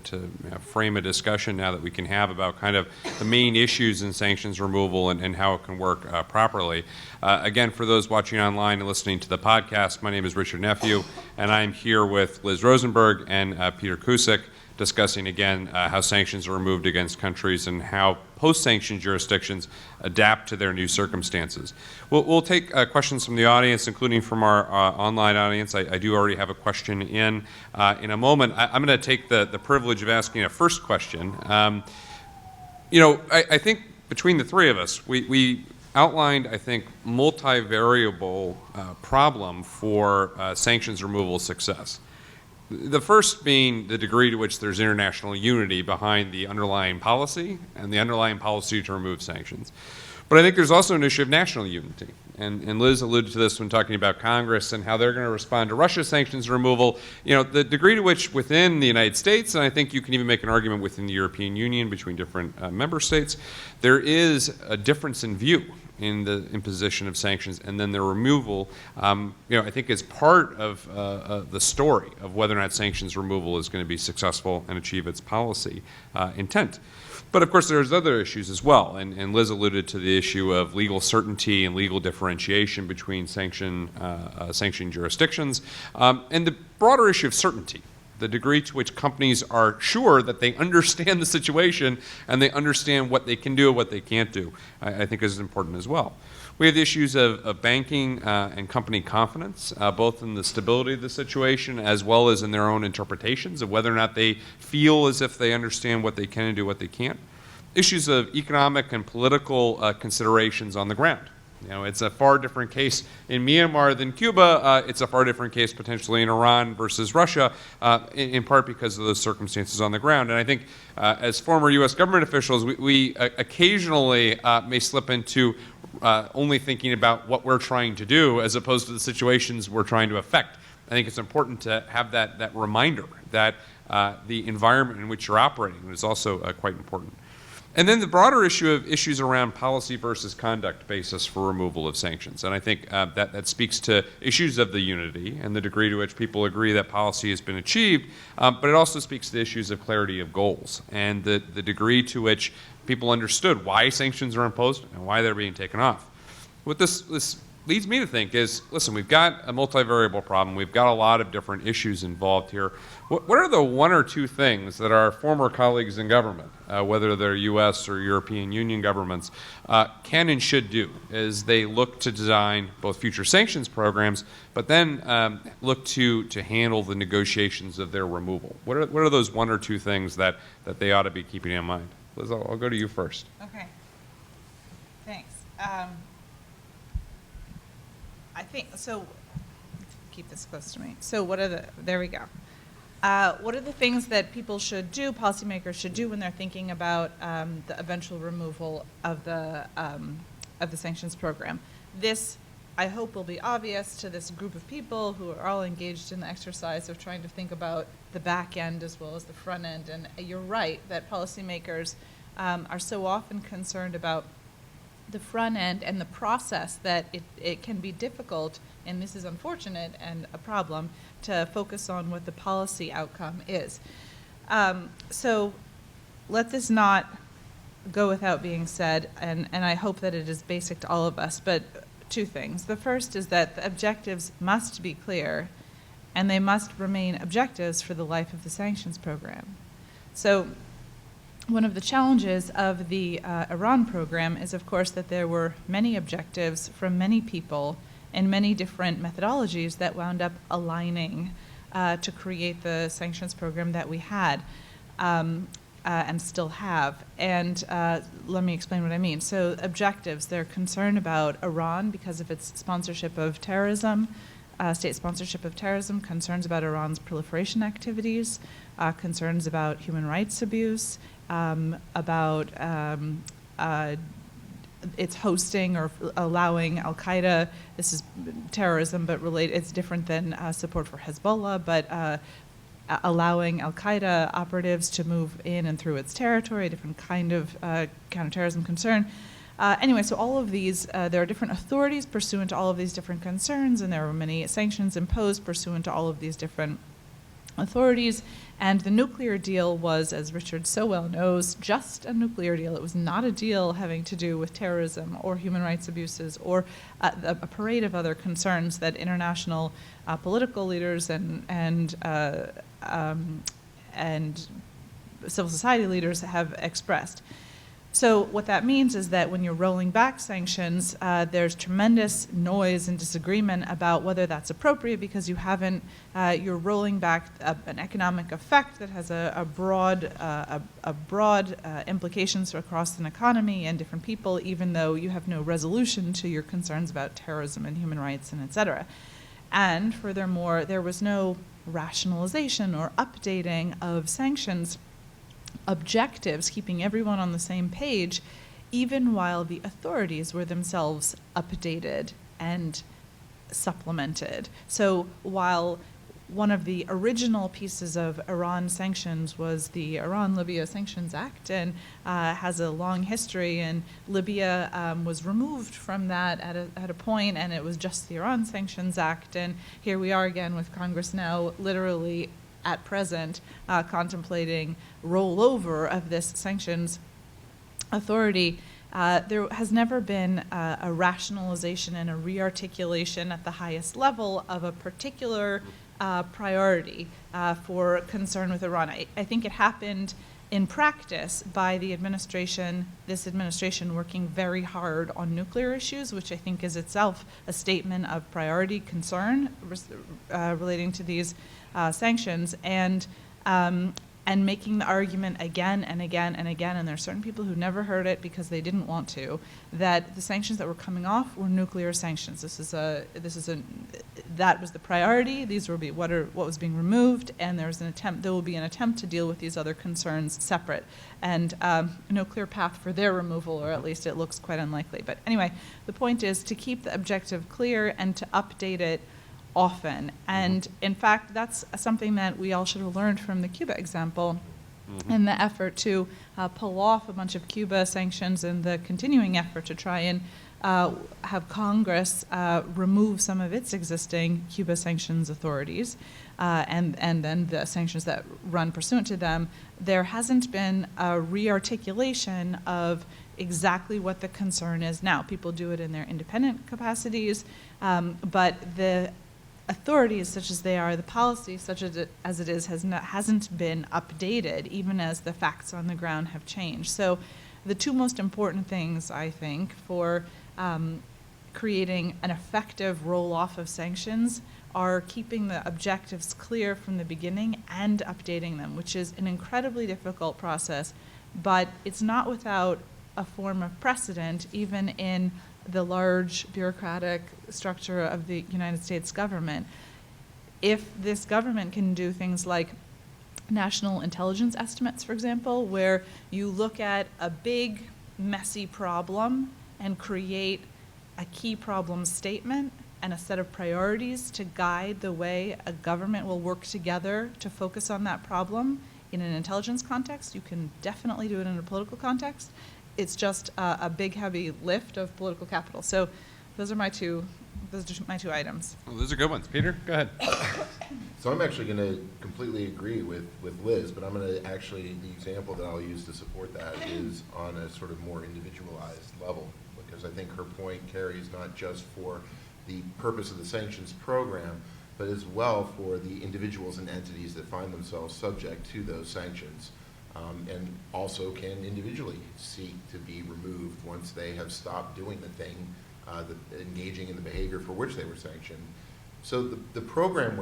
frame a discussion now that we can have about kind of the main issues in sanctions removal and how it can work properly. Again, for those watching online and listening to the podcast, my name is Richard Nephew, and I'm here with Liz Rosenberg and Peter Cusick, discussing again how sanctions are removed against countries and how post-sanction jurisdictions adapt to their new circumstances. We'll take questions from the audience, including from our online audience. I do already have a question in a moment. I'm going to take the privilege of asking a first question. I think between the three of us, we outlined, I think, multivariable problem for sanctions removal success. The first being the degree to which there's international unity behind the underlying policy and the underlying policy to remove sanctions. But I think there's also an issue of national unity. And Liz alluded to this when talking about Congress and how they're going to respond to Russia's sanctions removal. The degree to which within the United States, and I think you can even make an argument within the European Union between different member states, there is a difference in view in the imposition of sanctions and then their removal, I think is part of the story of whether or not sanctions removal is going to be successful and achieve its policy intent. But of course, there's other issues as well, and Liz alluded to the issue of legal certainty and legal differentiation between sanctioned jurisdictions, and the broader issue of certainty. The degree to which companies are sure that they understand the situation and they understand what they can do and what they can't do, I think is important as well. We have the issues of banking and company confidence, both in the stability of the situation as well as in their own interpretations of whether or not they feel as if they understand what they can and do what they can't. Issues of economic and political considerations on the ground. It's a far different case in Myanmar than Cuba. It's a far different case potentially in Iran versus Russia, in part because of those circumstances on the ground. And I think as former U.S. government officials, we occasionally may slip into only thinking about what we're trying to do as opposed to the situations we're trying to affect. I think it's important to have that reminder that the environment in which you're operating is also quite important. And then the broader issue of issues around policy versus conduct basis for removal of sanctions. And I think that speaks to issues of the unity and the degree to which people agree that policy has been achieved, but it also speaks to issues of clarity of goals and the degree to which people understood why sanctions are imposed and why they're being taken off. What this leads me to think is, listen, we've got a multivariable problem. We've got a lot of different issues involved here. What are the one or two things that our former colleagues in government, whether they're U.S. or European Union governments, can and should do as they look to design both future sanctions programs, but then look to handle the negotiations of their removal? What are those one or two things that they ought to be keeping in mind? Liz, I'll go to you first. Okay. Thanks. I think, so, keep this close to me. So there we go. What are the things that people should do, policymakers should do when they're thinking about the eventual removal of the sanctions program? This, I hope, will be obvious to this group of people who are all engaged in the exercise of trying to think about the back end as well as the front end. And you're right that policymakers are so often concerned about the front end and the process that it can be difficult, and this is unfortunate and a problem, to focus on what the policy outcome is. So let this not go without being said, and I hope that it is basic to all of us, but two things. The first is that the objectives must be clear, and they must remain objectives for the life of the sanctions program. So one of the challenges of the Iran program is, of course, that there were many objectives from many people and many different methodologies that wound up aligning to create the sanctions program that we had and still have. And let me explain what I mean. So objectives, they're concerned about Iran because of its sponsorship of terrorism, state sponsorship of terrorism, concerns about Iran's proliferation activities, concerns about human rights abuse, about its hosting or allowing al-Qaeda, this is terrorism, but it's different than support for Hezbollah, but allowing al-Qaeda operatives to move in and through its territory, a different kind of counterterrorism concern. Anyway, so all of these, there are different authorities pursuant to all of these different concerns, and there were many sanctions imposed pursuant to all of these different authorities. And the nuclear deal was, as Richard so well knows, just a nuclear deal. It was not a deal having to do with terrorism or human rights abuses or a parade of other concerns that international political leaders and civil society leaders have expressed. So what that means is that when you're rolling back sanctions, there's tremendous noise and disagreement about whether that's appropriate because you're rolling back an economic effect that has a broad implications across an economy and different people, even though you have no resolution to your concerns about terrorism and human rights and et cetera. And furthermore, there was no rationalization or updating of sanctions objectives, keeping everyone on the same page, even while the authorities were themselves updated and supplemented. So while one of the original pieces of Iran sanctions was the Iran-Libya Sanctions Act and has a long history, and Libya was removed from that at a point, and it was just the Iran Sanctions Act, and here we are again with Congress now literally at present contemplating rollover of this sanctions authority. There has never been a rationalization and a rearticulation at the highest level of a particular priority for concern with Iran. I think it happened in practice by this administration working very hard on nuclear issues, which I think is itself a statement of priority concern relating to these sanctions, and making the argument again and again and again, and there are certain people who never heard it because they didn't want to, that the sanctions that were coming off were nuclear sanctions. That was the priority. These were what was being removed, and there will be an attempt to deal with these other concerns separate, and no clear path for their removal, or at least it looks quite unlikely. But anyway, the point is to keep the objective clear and to update it often. And in fact, that's something that we all should have learned from the Cuba example in the effort to pull off a bunch of Cuba sanctions and the continuing effort to try and have Congress remove some of its existing Cuba sanctions authorities and then the sanctions that run pursuant to them. There hasn't been a rearticulation of exactly what the concern is now. People do it in their independent capacities, but the authorities, such as they are, the policy, such as it is, hasn't been updated, even as the facts on the ground have changed. So the two most important things, I think, for creating an effective roll-off of sanctions are keeping the objectives clear from the beginning and updating them, which is an incredibly difficult process, but it's not without a form of precedent, even in the large bureaucratic structure of the United States government. If this government can do things like national intelligence estimates, for example, where you look at a big, messy problem and create a key problem statement and a set of priorities to guide the way a government will work together to focus on that problem in an intelligence context, you can definitely do it in a political context. It's just a big, heavy lift of political capital. So those are my two items. Well, those are good ones. Peter, go ahead. So I'm actually going to completely agree with Liz, but I'm going to actually, the example that I'll use to support that is on a sort of more individualized level, because I think her point carries not just for the purpose of the sanctions program, but as well for the individuals and entities that find themselves subject to those sanctions. And also can individually seek to be removed once they have stopped doing the thing, engaging in the behavior for which they were sanctioned. So the program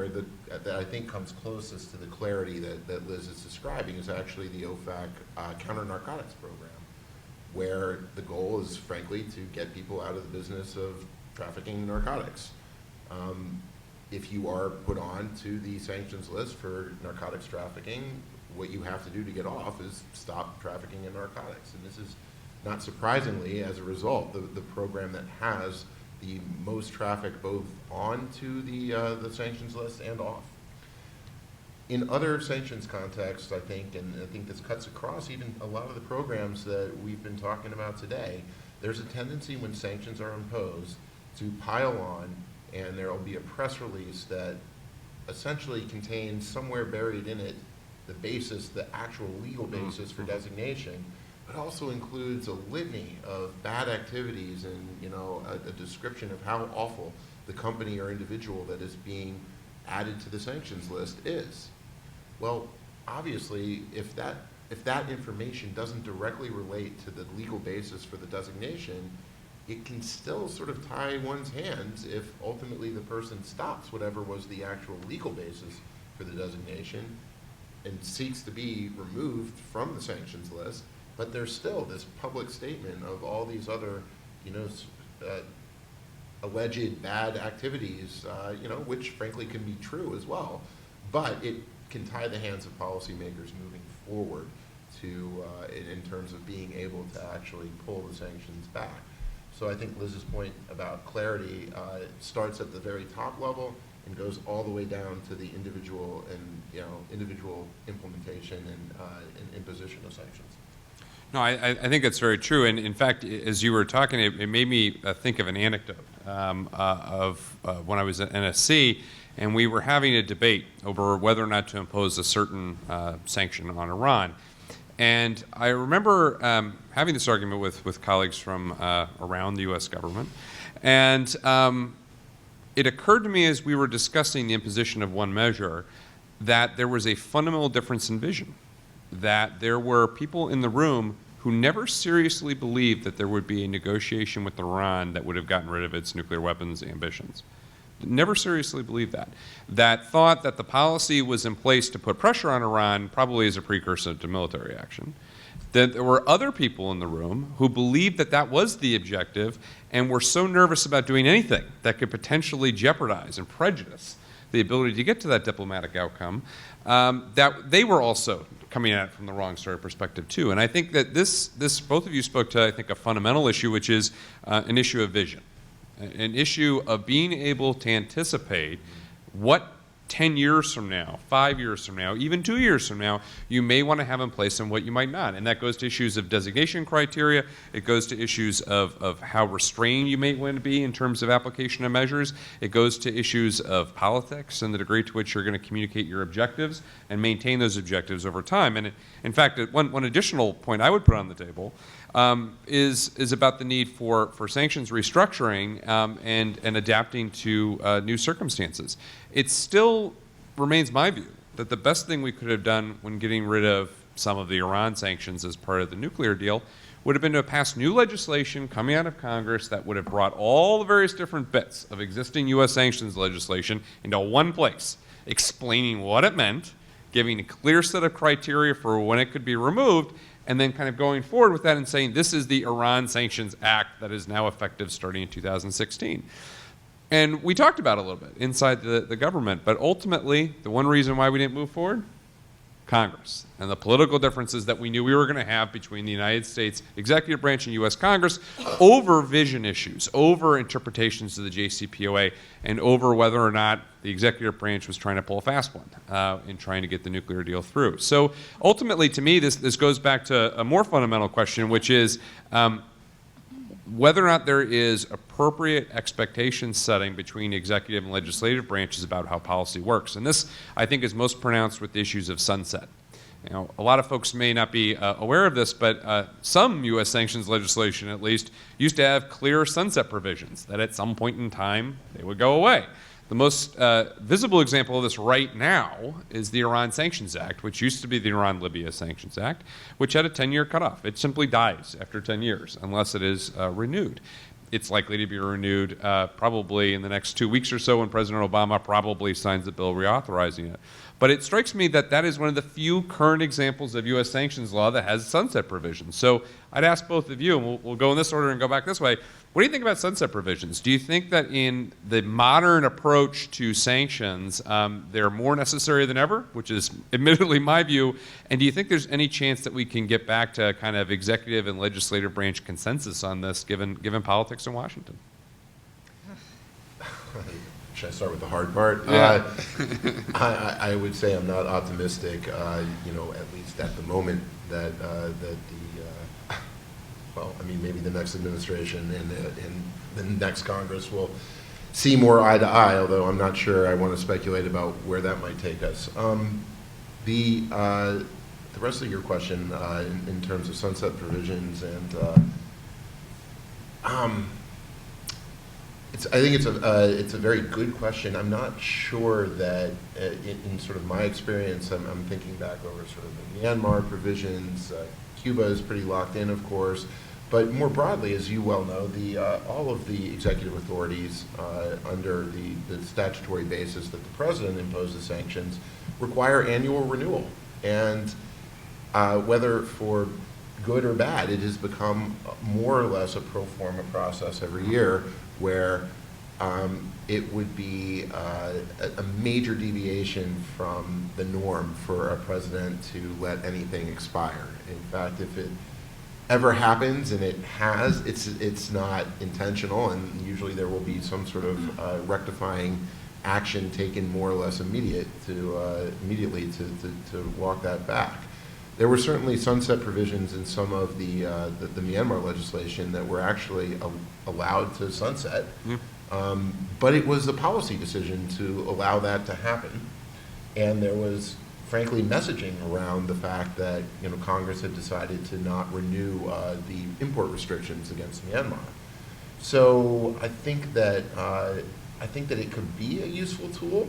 that I think comes closest to the clarity that Liz is describing is actually the OFAC counter-narcotics program, where the goal is, frankly, to get people out of the business of trafficking in narcotics. If you are put on to the sanctions list for narcotics trafficking, what you have to do to get off is stop trafficking in narcotics. And this is, not surprisingly, as a result, the program that has the most traffic both onto the sanctions list and off. In other sanctions contexts, I think, and I think this cuts across even a lot of the programs that we've been talking about today, there's a tendency when sanctions are imposed to pile on, and there will be a press release that essentially contains somewhere buried in it the basis, the actual legal basis for designation, but also includes a litany of bad activities and, you know, a description of how awful the company or individual that is being added to the sanctions list is. Well, obviously, if that information doesn't directly relate to the legal basis for the designation, it can still sort of tie one's hands if ultimately the person stops whatever was the actual legal basis for the designation and seeks to be removed from the sanctions list, but there's still this public statement of all these other, you know, alleged bad activities, you know, which frankly can be true as well, but it can tie the hands of policymakers moving forward to, in terms of being able to actually pull the sanctions back. So I think Liz's point about clarity starts at the very top level and goes all the way down to the individual and, you know, individual implementation and imposition of sanctions. No, I think that's very true. And in fact, as you were talking, it made me think of an anecdote of when I was at NSC, and we were having a debate over whether or not to impose a certain sanction on Iran. And I remember having this argument with colleagues from around the U.S. government. And it occurred to me as we were discussing the imposition of one measure that there was a fundamental difference in vision, that there were people in the room who never seriously believed that there would be a negotiation with Iran that would have gotten rid of its nuclear weapons ambitions. Never seriously believed that. That thought that the policy was in place to put pressure on Iran probably as a precursor to military action. That there were other people in the room who believed that that was the objective and were so nervous about doing anything that could potentially jeopardize and prejudice the ability to get to that diplomatic outcome, that they were also coming at it from the wrong sort of perspective too. And I think that this both of you spoke to, I think, a fundamental issue, which is an issue of vision, an issue of being able to anticipate what 10 years from now, 5 years from now, even 2 years from now, you may want to have in place and what you might not. And that goes to issues of designation criteria. It goes to issues of how restrained you may want to be in terms of application of measures. It goes to issues of politics and the degree to which you're going to communicate your objectives and maintain those objectives over time. And in fact, one additional point I would put on the table is about the need for sanctions restructuring and adapting to new circumstances. It still remains my view that the best thing we could have done when getting rid of some of the Iran sanctions as part of the nuclear deal would have been to pass new legislation coming out of Congress that would have brought all the various different bits of existing U.S. sanctions legislation into one place, explaining what it meant, giving a clear set of criteria for when it could be removed, and then kind of going forward with that and saying this is the Iran Sanctions Act that is now effective starting in 2016. And we talked about it a little bit inside the government, but ultimately, the one reason why we didn't move forward, Congress, and the political differences that we knew we were going to have between the United States executive branch and U.S. Congress over vision issues, over interpretations of the JCPOA, and over whether or not the executive branch was trying to pull a fast one in trying to get the nuclear deal through. So ultimately, to me, this goes back to a more fundamental question, which is whether or not there is appropriate expectation setting between executive and legislative branches about how policy works. And this, I think, is most pronounced with the issues of sunset. You know, a lot of folks may not be aware of this, but some U.S. sanctions legislation, at least, used to have clear sunset provisions that at some point in time they would go away. The most visible example of this right now is the Iran Sanctions Act, which used to be the Iran-Libya Sanctions Act, which had a 10-year cutoff. It simply dies after 10 years unless it is renewed. It's likely to be renewed probably in the next 2 weeks or so when President Obama probably signs the bill reauthorizing it. But it strikes me that that is one of the few current examples of U.S. sanctions law that has sunset provisions. So I'd ask both of you, and we'll go in this order and go back this way, what do you think about sunset provisions? Do you think that in the modern approach to sanctions, they're more necessary than ever, which is admittedly my view, and do you think there's any chance that we can get back to kind of executive and legislative branch consensus on this, given politics in Washington? Should I start with the hard part? Yeah. I would say I'm not optimistic, at least at the moment, that maybe the next administration and the next Congress will see more eye to eye, although I'm not sure I want to speculate about where that might take us. The rest of your question in terms of sunset provisions and I think it's a very good question. I'm not sure that in sort of my experience, I'm thinking back over sort of the Myanmar provisions. Cuba is pretty locked in, of course, but more broadly, as you well know, all of the executive authorities under the statutory basis that the president imposes sanctions require annual renewal, and whether for good or bad, it has become more or less a pro forma process every year, where it would be a major deviation from the norm for a president to let anything expire. In fact, if it ever happens, and it has, it's not intentional, and usually there will be some sort of rectifying action taken more or less immediately to walk that back. There were certainly sunset provisions in some of the Myanmar legislation that were actually allowed to sunset, but it was a policy decision to allow that to happen, and there was, frankly, messaging around the fact that Congress had decided to not renew the import restrictions against Myanmar. So I think that it could be a useful tool.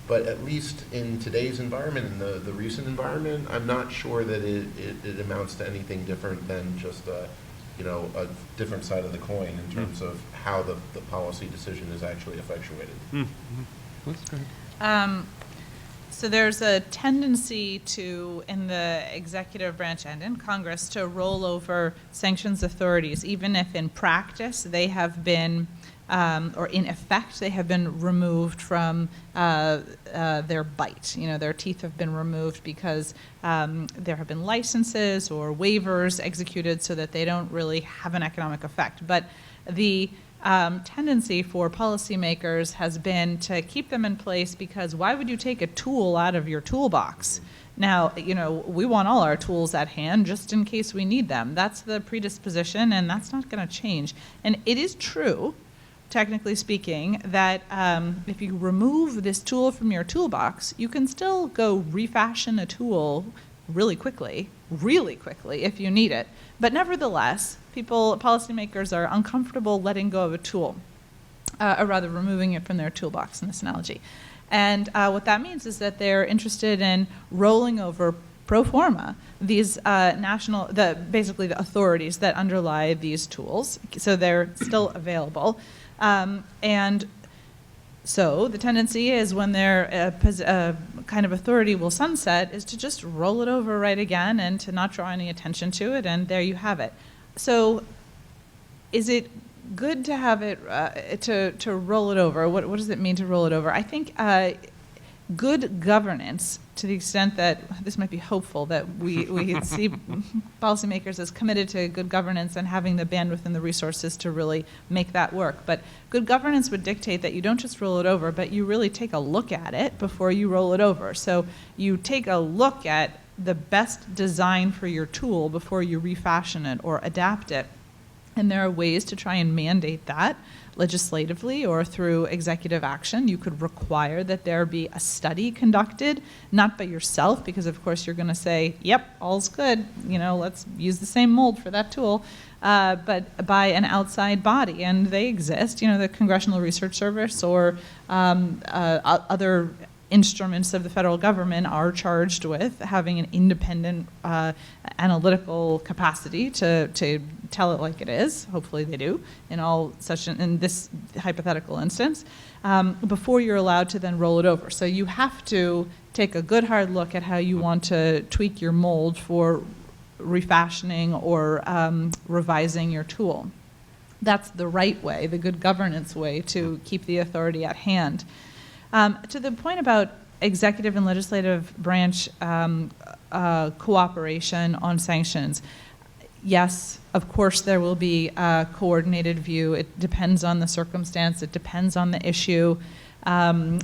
But at least in today's environment, in the recent environment, I'm not sure that it amounts to anything different than just a different side of the coin in terms of how the policy decision is actually effectuated. That's good. So there's a tendency in the executive branch and in Congress to roll over sanctions authorities, even if in practice they have been or in effect, they have been removed from their bite. Their teeth have been removed because there have been licenses or waivers executed so that they don't really have an economic effect. But the tendency for policymakers has been to keep them in place because why would you take a tool out of your toolbox? Now, we want all our tools at hand just in case we need them. That's the predisposition, and that's not going to change. And it is true, technically speaking, that if you remove this tool from your toolbox, you can still go refashion a tool really quickly really quickly if you need it. But nevertheless, policymakers are uncomfortable letting go of a tool, or rather removing it from their toolbox in this analogy. And what that means is that they're interested in rolling over pro forma these basically the authorities that underlie these tools, so they're still available. And so the tendency is when their kind of authority will sunset is to just roll it over right again and to not draw any attention to it, and there you have it. So is it good to have it, to roll it over? What does it mean to roll it over? I think good governance, to the extent that this might be hopeful, that we see policymakers as committed to good governance and having the bandwidth and the resources to really make that work. But good governance would dictate that you don't just roll it over, but you really take a look at it before you roll it over. So you take a look at the best design for your tool before you refashion it or adapt it. And there are ways to try and mandate that legislatively or through executive action. You could require that there be a study conducted, not by yourself, because of course you're going to say, yep, all's good, let's use the same mold for that tool, but by an outside body. And they exist, the Congressional Research Service or other instruments of the federal government are charged with having an independent analytical capacity to tell it like it is. Hopefully they do in this hypothetical instance, before you're allowed to then roll it over. So you have to take a good hard look at how you want to tweak your mold for refashioning or revising your tool. That's the right way, the good governance way to keep the authority at hand. To the point about executive and legislative branch cooperation on sanctions, yes, of course there will be a coordinated view. It depends on the circumstance. It depends on the issue. And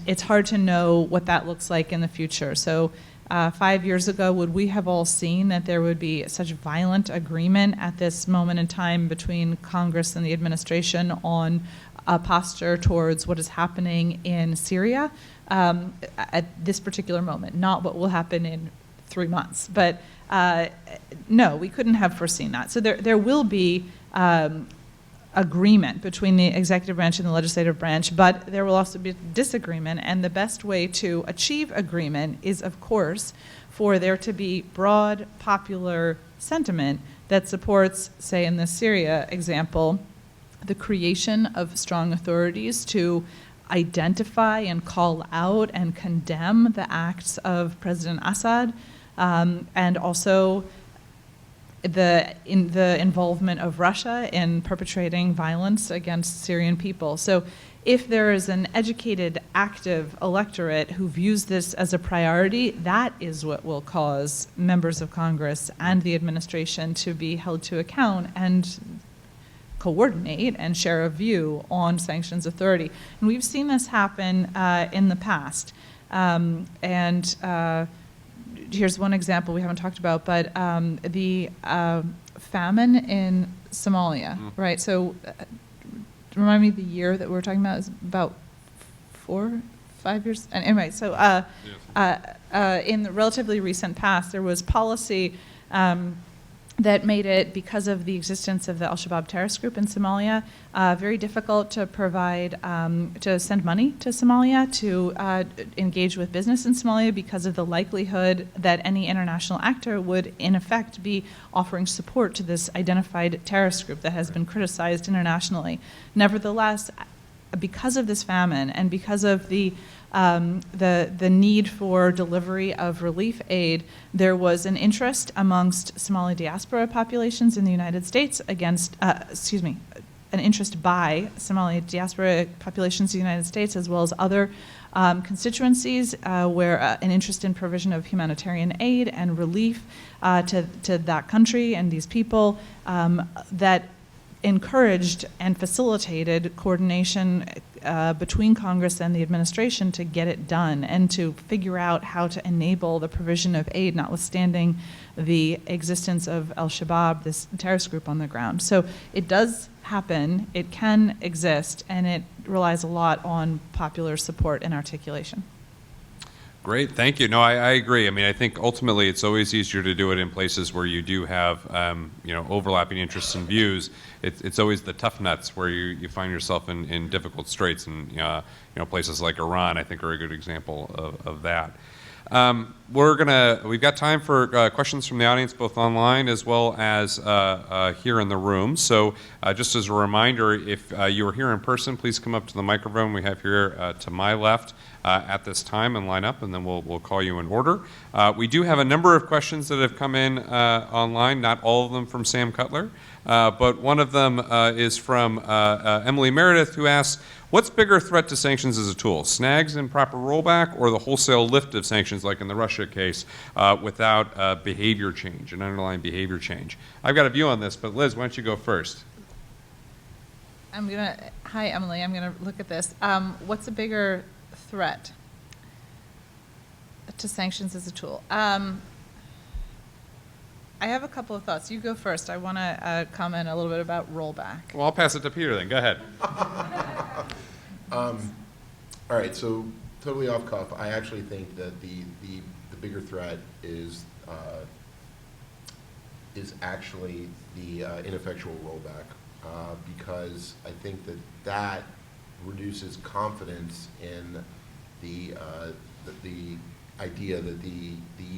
it's hard to know what that looks like in the future. So 5 years ago, would we have all seen that there would be such violent agreement at this moment in time between Congress and the administration on a posture towards what is happening in Syria at this particular moment? Not what will happen in 3 months. But no, we couldn't have foreseen that. So there will be agreement between the executive branch and the legislative branch, but there will also be disagreement. And the best way to achieve agreement is, of course, for there to be broad popular sentiment that supports, say in the Syria example, the creation of strong authorities to identify and call out and condemn the acts of President Assad, and also the involvement of Russia in perpetrating violence against Syrian people. So if there is an educated, active electorate who views this as a priority, that is what will cause members of Congress and the administration to be held to account and coordinate and share a view on sanctions authority. And we've seen this happen in the past. Here's one example we haven't talked about, but the famine in Somalia, right? So remind me the year that we're talking about is about 4, 5 years? And anyway, so in the relatively recent past, there was policy that made it, because of the existence of the al-Shabaab terrorist group in Somalia, very difficult to provide, to send money to Somalia, to engage with business in Somalia, because of the likelihood that any international actor would, in effect, be offering support to this identified terrorist group that has been criticized internationally. Nevertheless, because of this famine and because of the need for delivery of relief aid, there was an interest amongst Somali diaspora populations in the United States an interest by Somali diaspora populations in the United States, as well as other constituencies, where an interest in provision of humanitarian aid and relief to that country and these people that encouraged and facilitated coordination between Congress and the administration to get it done and to figure out how to enable the provision of aid, notwithstanding the existence of al-Shabaab, this terrorist group on the ground. So it does happen, it can exist, and it relies a lot on popular support and articulation. Great, thank you. No, I agree. I mean, I think ultimately it's always easier to do it in places where you do have, overlapping interests and views. It's always the tough nuts where you find yourself in difficult straits, and places like Iran, I think, are a good example of that. We've got time for questions from the audience, both online as well as here in the room. So just as a reminder, if you are here in person, please come up to the microphone we have here to my left at this time and line up, and then we'll call you in order. We do have a number of questions that have come in online, not all of them from Sam Cutler, but one of them is from Emily Meredith, who asks, what's bigger threat to sanctions as a tool, snags and proper rollback, or the wholesale lift of sanctions like in the Russia case without behavior change, an underlying behavior change? I've got a view on this, but Liz, why don't you go first? Hi, Emily, I'm going to look at this. What's a bigger threat to sanctions as a tool? I have a couple of thoughts. You go first. I want to comment a little bit about rollback. Well, I'll pass it to Peter then. Go ahead. All right, so totally off cuff, I actually think that the bigger threat is actually the ineffectual rollback, because I think that reduces confidence in the idea that the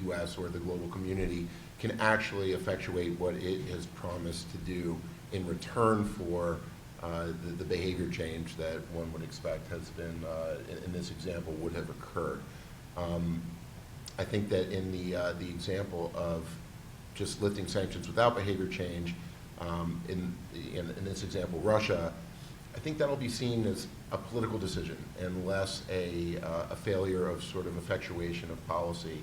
U.S. or the global community can actually effectuate what it has promised to do in return for the behavior change that one would expect has been, in this example, would have occurred. I think that in the example of just lifting sanctions without behavior change, in this example, Russia, I think that'll be seen as a political decision and less a failure of sort of effectuation of policy.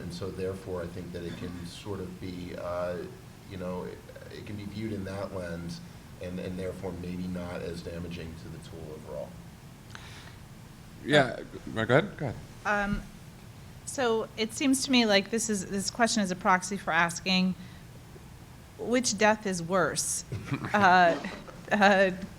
And so therefore, I think that it can sort of be, it can be viewed in that lens, and therefore maybe not as damaging to the tool overall. Yeah, go ahead. So it seems to me like this question is a proxy for asking which death is worse,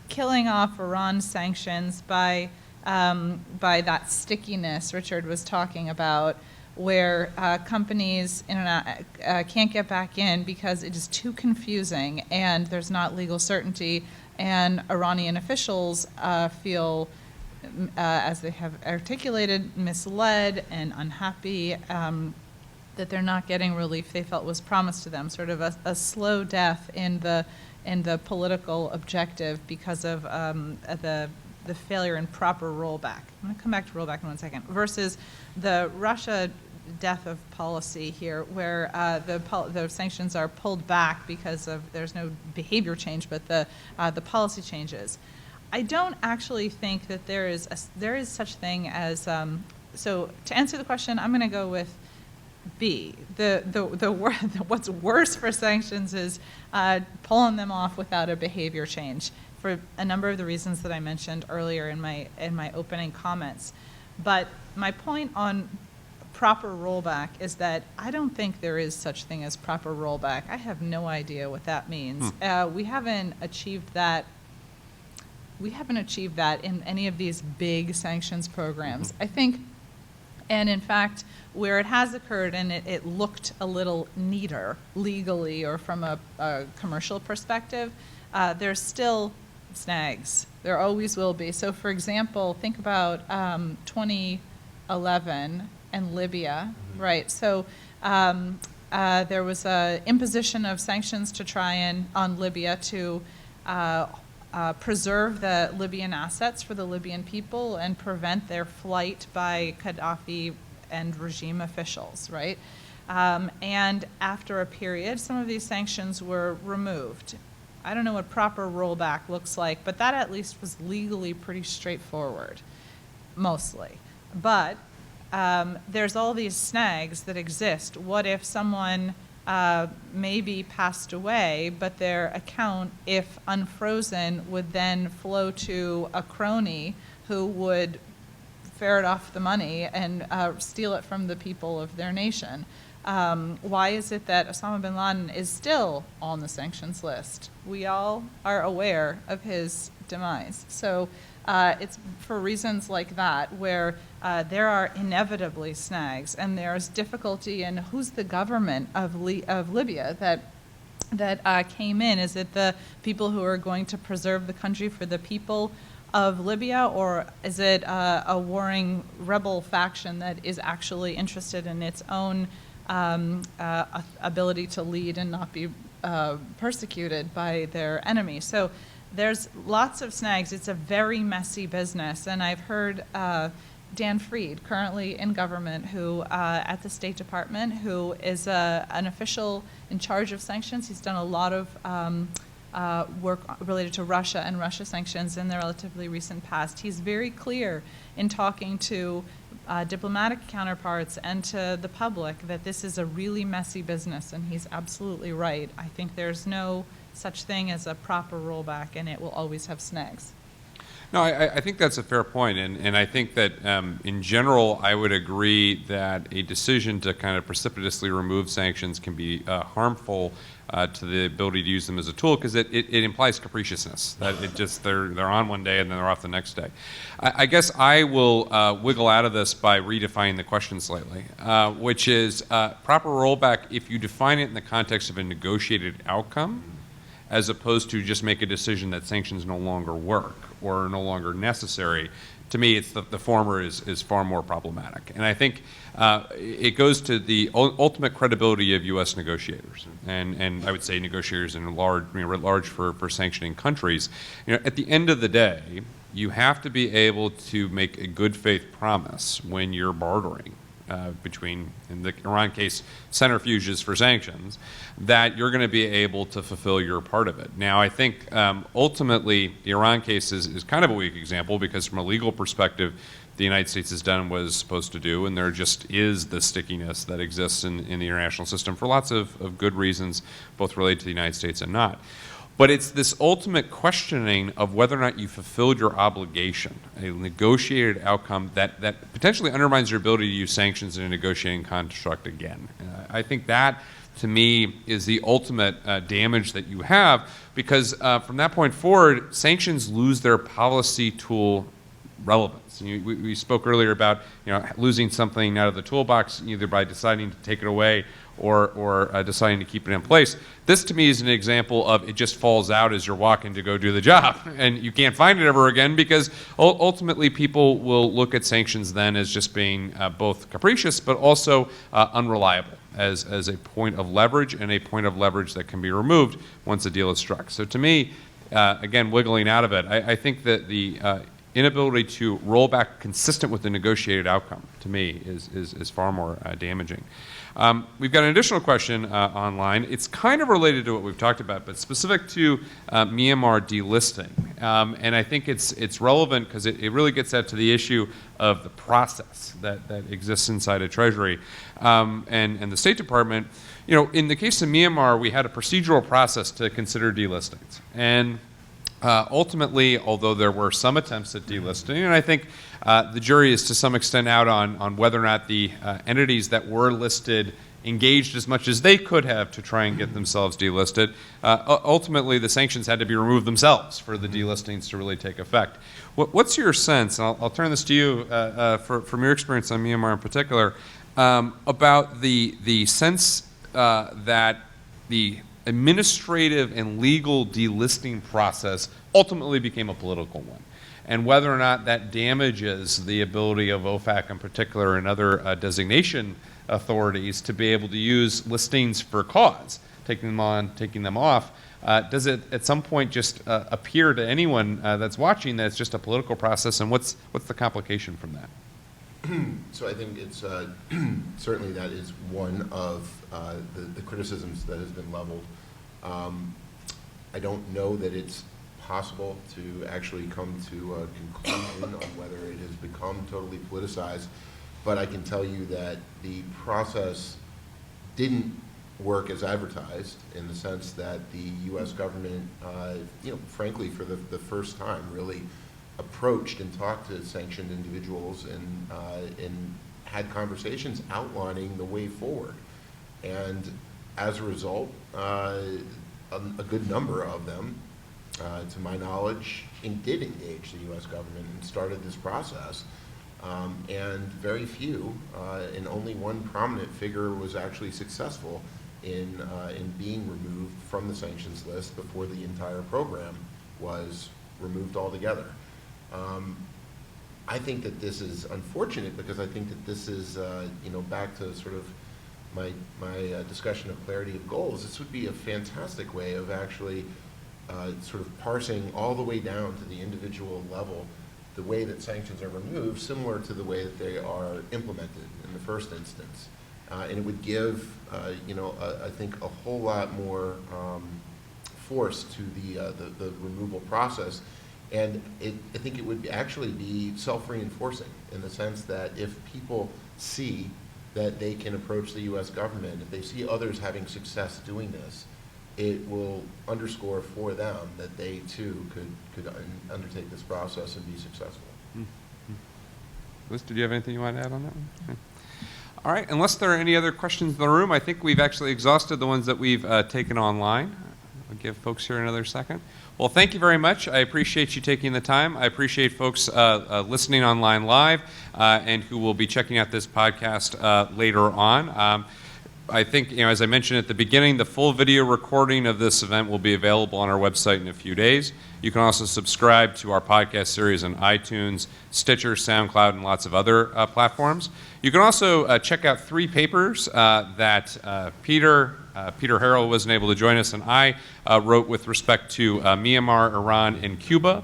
killing off Iran sanctions by that stickiness Richard was talking about, where companies can't get back in because it is too confusing and there's not legal certainty, and Iranian officials feel, as they have articulated, misled and unhappy that they're not getting relief they felt was promised to them, sort of a slow death in the political objective because of the failure in proper rollback. I'm going to come back to rollback in 1 second. Versus the Russia death of policy here, where the sanctions are pulled back because of there's no behavior change, but the policy changes. I don't actually think that there is such thing as so to answer the question, I'm going to go with B. What's worse for sanctions is pulling them off without a behavior change, for a number of the reasons that I mentioned earlier in my opening comments. But my point on proper rollback is that I don't think there is such thing as proper rollback. I have no idea what that means. We haven't achieved that. We haven't achieved that in any of these big sanctions programs. I think, and in fact, where it has occurred and it looked a little neater legally or from a commercial perspective, there's still snags. There always will be. So for example, think about 2011 and Libya, right? So there was an imposition of sanctions to try on Libya to preserve the Libyan assets for the Libyan people and prevent their flight by Gaddafi and regime officials, right? And after a period, some of these sanctions were removed. I don't know what proper rollback looks like, but that at least was legally pretty straightforward, mostly. But there's all these snags that exist. What if someone maybe passed away, but their account, if unfrozen, would then flow to a crony who would ferret off the money and steal it from the people of their nation? Why is it that Osama bin Laden is still on the sanctions list? We all are aware of his demise. So it's for reasons like that, where there are inevitably snags, and there's difficulty in who's the government of Libya that came in. Is it the people who are going to preserve the country for the people of Libya, or is it a warring rebel faction that is actually interested in its own ability to lead and not be persecuted by their enemy? So there's lots of snags. It's a very messy business, and I've heard Dan Fried, currently in government, who at the State Department, who is an official in charge of sanctions. He's done a lot of work related to Russia and Russia sanctions in the relatively recent past. He's very clear in talking to diplomatic counterparts and to the public that this is a really messy business, and he's absolutely right. I think there's no such thing as a proper rollback, and it will always have snags. No, I think that's a fair point, and I think that in general, I would agree that a decision to kind of precipitously remove sanctions can be harmful to the ability to use them as a tool, because it implies capriciousness, that it just they're on one day and then they're off the next day. I guess I will wiggle out of this by redefining the question slightly, which is proper rollback if you define it in the context of a negotiated outcome, as opposed to just make a decision that sanctions no longer work or are no longer necessary. To me, it's the former is far more problematic. And I think it goes to the ultimate credibility of U.S. negotiators, and I would say negotiators in writ large for sanctioning countries. At the end of the day, you have to be able to make a good faith promise when you're bartering between, in the Iran case, centrifuges for sanctions, that you're going to be able to fulfill your part of it. Now, I think ultimately the Iran case is kind of a weak example, because from a legal perspective, the United States has done what it's supposed to do, and there just is the stickiness that exists in the international system for lots of good reasons, both related to the United States and not. But it's this ultimate questioning of whether or not you fulfilled your obligation, a negotiated outcome that potentially undermines your ability to use sanctions in a negotiating construct again. I think that, to me, is the ultimate damage that you have, because from that point forward, sanctions lose their policy tool relevance. We spoke earlier about losing something out of the toolbox either by deciding to take it away or deciding to keep it in place. This, to me, is an example of it just falls out as you're walking to go do the job, and you can't find it ever again, because ultimately people will look at sanctions then as just being both capricious but also unreliable as a point of leverage, and a point of leverage that can be removed once a deal is struck. So to me, again, wiggling out of it, I think that the inability to roll back consistent with the negotiated outcome, to me, is far more damaging. We've got an additional question online. It's kind of related to what we've talked about, but specific to Myanmar delisting. And I think it's relevant because it really gets at to the issue of the process that exists inside a Treasury and the State Department. In the case of Myanmar, we had a procedural process to consider delistings. And ultimately, although there were some attempts at delisting, and I think the jury is to some extent out on whether or not the entities that were listed engaged as much as they could have to try and get themselves delisted. Ultimately, the sanctions had to be removed themselves for the delistings to really take effect. What's your sense, and I'll turn this to you from your experience on Myanmar in particular, about the sense that the administrative and legal delisting process ultimately became a political one, and whether or not that damages the ability of OFAC in particular and other designation authorities to be able to use listings for cause, taking them on, taking them off. Does it at some point just appear to anyone that's watching that it's just a political process, and what's the complication from that? So I think it's certainly that is one of the criticisms that has been leveled. I don't know that it's possible to actually come to a conclusion on whether it has become totally politicized, but I can tell you that the process didn't work as advertised, in the sense that the U.S. government, frankly, for the first time, really approached and talked to sanctioned individuals and had conversations outlining the way forward. And as a result, a good number of them to my knowledge, did engage the U.S. government and started this process. And very few, and only one prominent figure was actually successful in being removed from the sanctions list before the entire program was removed altogether. I think that this is unfortunate because I think that this is, back to sort of my discussion of clarity of goals. This would be a fantastic way of actually sort of parsing all the way down to the individual level the way that sanctions are removed, similar to the way that they are implemented in the first instance. And it would give, I think, a whole lot more force to the removal process. And I think it would actually be self-reinforcing in the sense that if people see that they can approach the U.S. government, if they see others having success doing this, it will underscore for them that they too could undertake this process and be successful. Liz, did you have anything you want to add on that one? Okay. All right, unless there are any other questions in the room, I think we've actually exhausted the ones that we've taken online. I'll give folks here another second. Well, thank you very much. I appreciate you taking the time. I appreciate folks listening online live and who will be checking out this podcast later on. I think, as I mentioned at the beginning, the full video recording of this event will be available on our website in a few days. You can also subscribe to our podcast series on iTunes, Stitcher, SoundCloud, and lots of other platforms. You can also check out 3 papers that Peter Harrell wasn't able to join us, and I wrote with respect to Myanmar, Iran, and Cuba.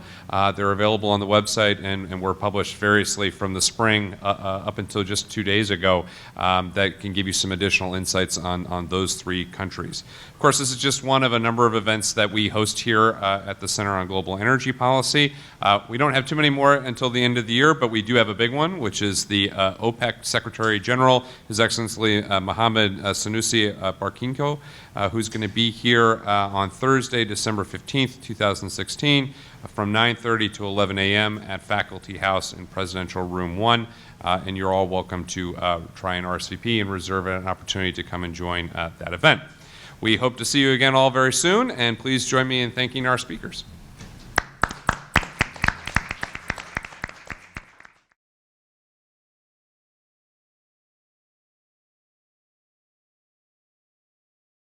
They're available on the website and were published variously from the spring up until just 2 days ago that can give you some additional insights on those 3 countries. Of course, this is just one of a number of events that we host here at the Center on Global Energy Policy. We don't have too many more until the end of the year, but we do have a big one, which is the OPEC Secretary General, His Excellency Mohammed Sanusi Barkinko, who's going to be here on Thursday, December 15th, 2016, from 9:30 to 11 a.m. at Faculty House in Presidential Room 1. And you're all welcome to try and RSVP and reserve an opportunity to come and join that event. We hope to see you again all very soon, and please join me in thanking our speakers.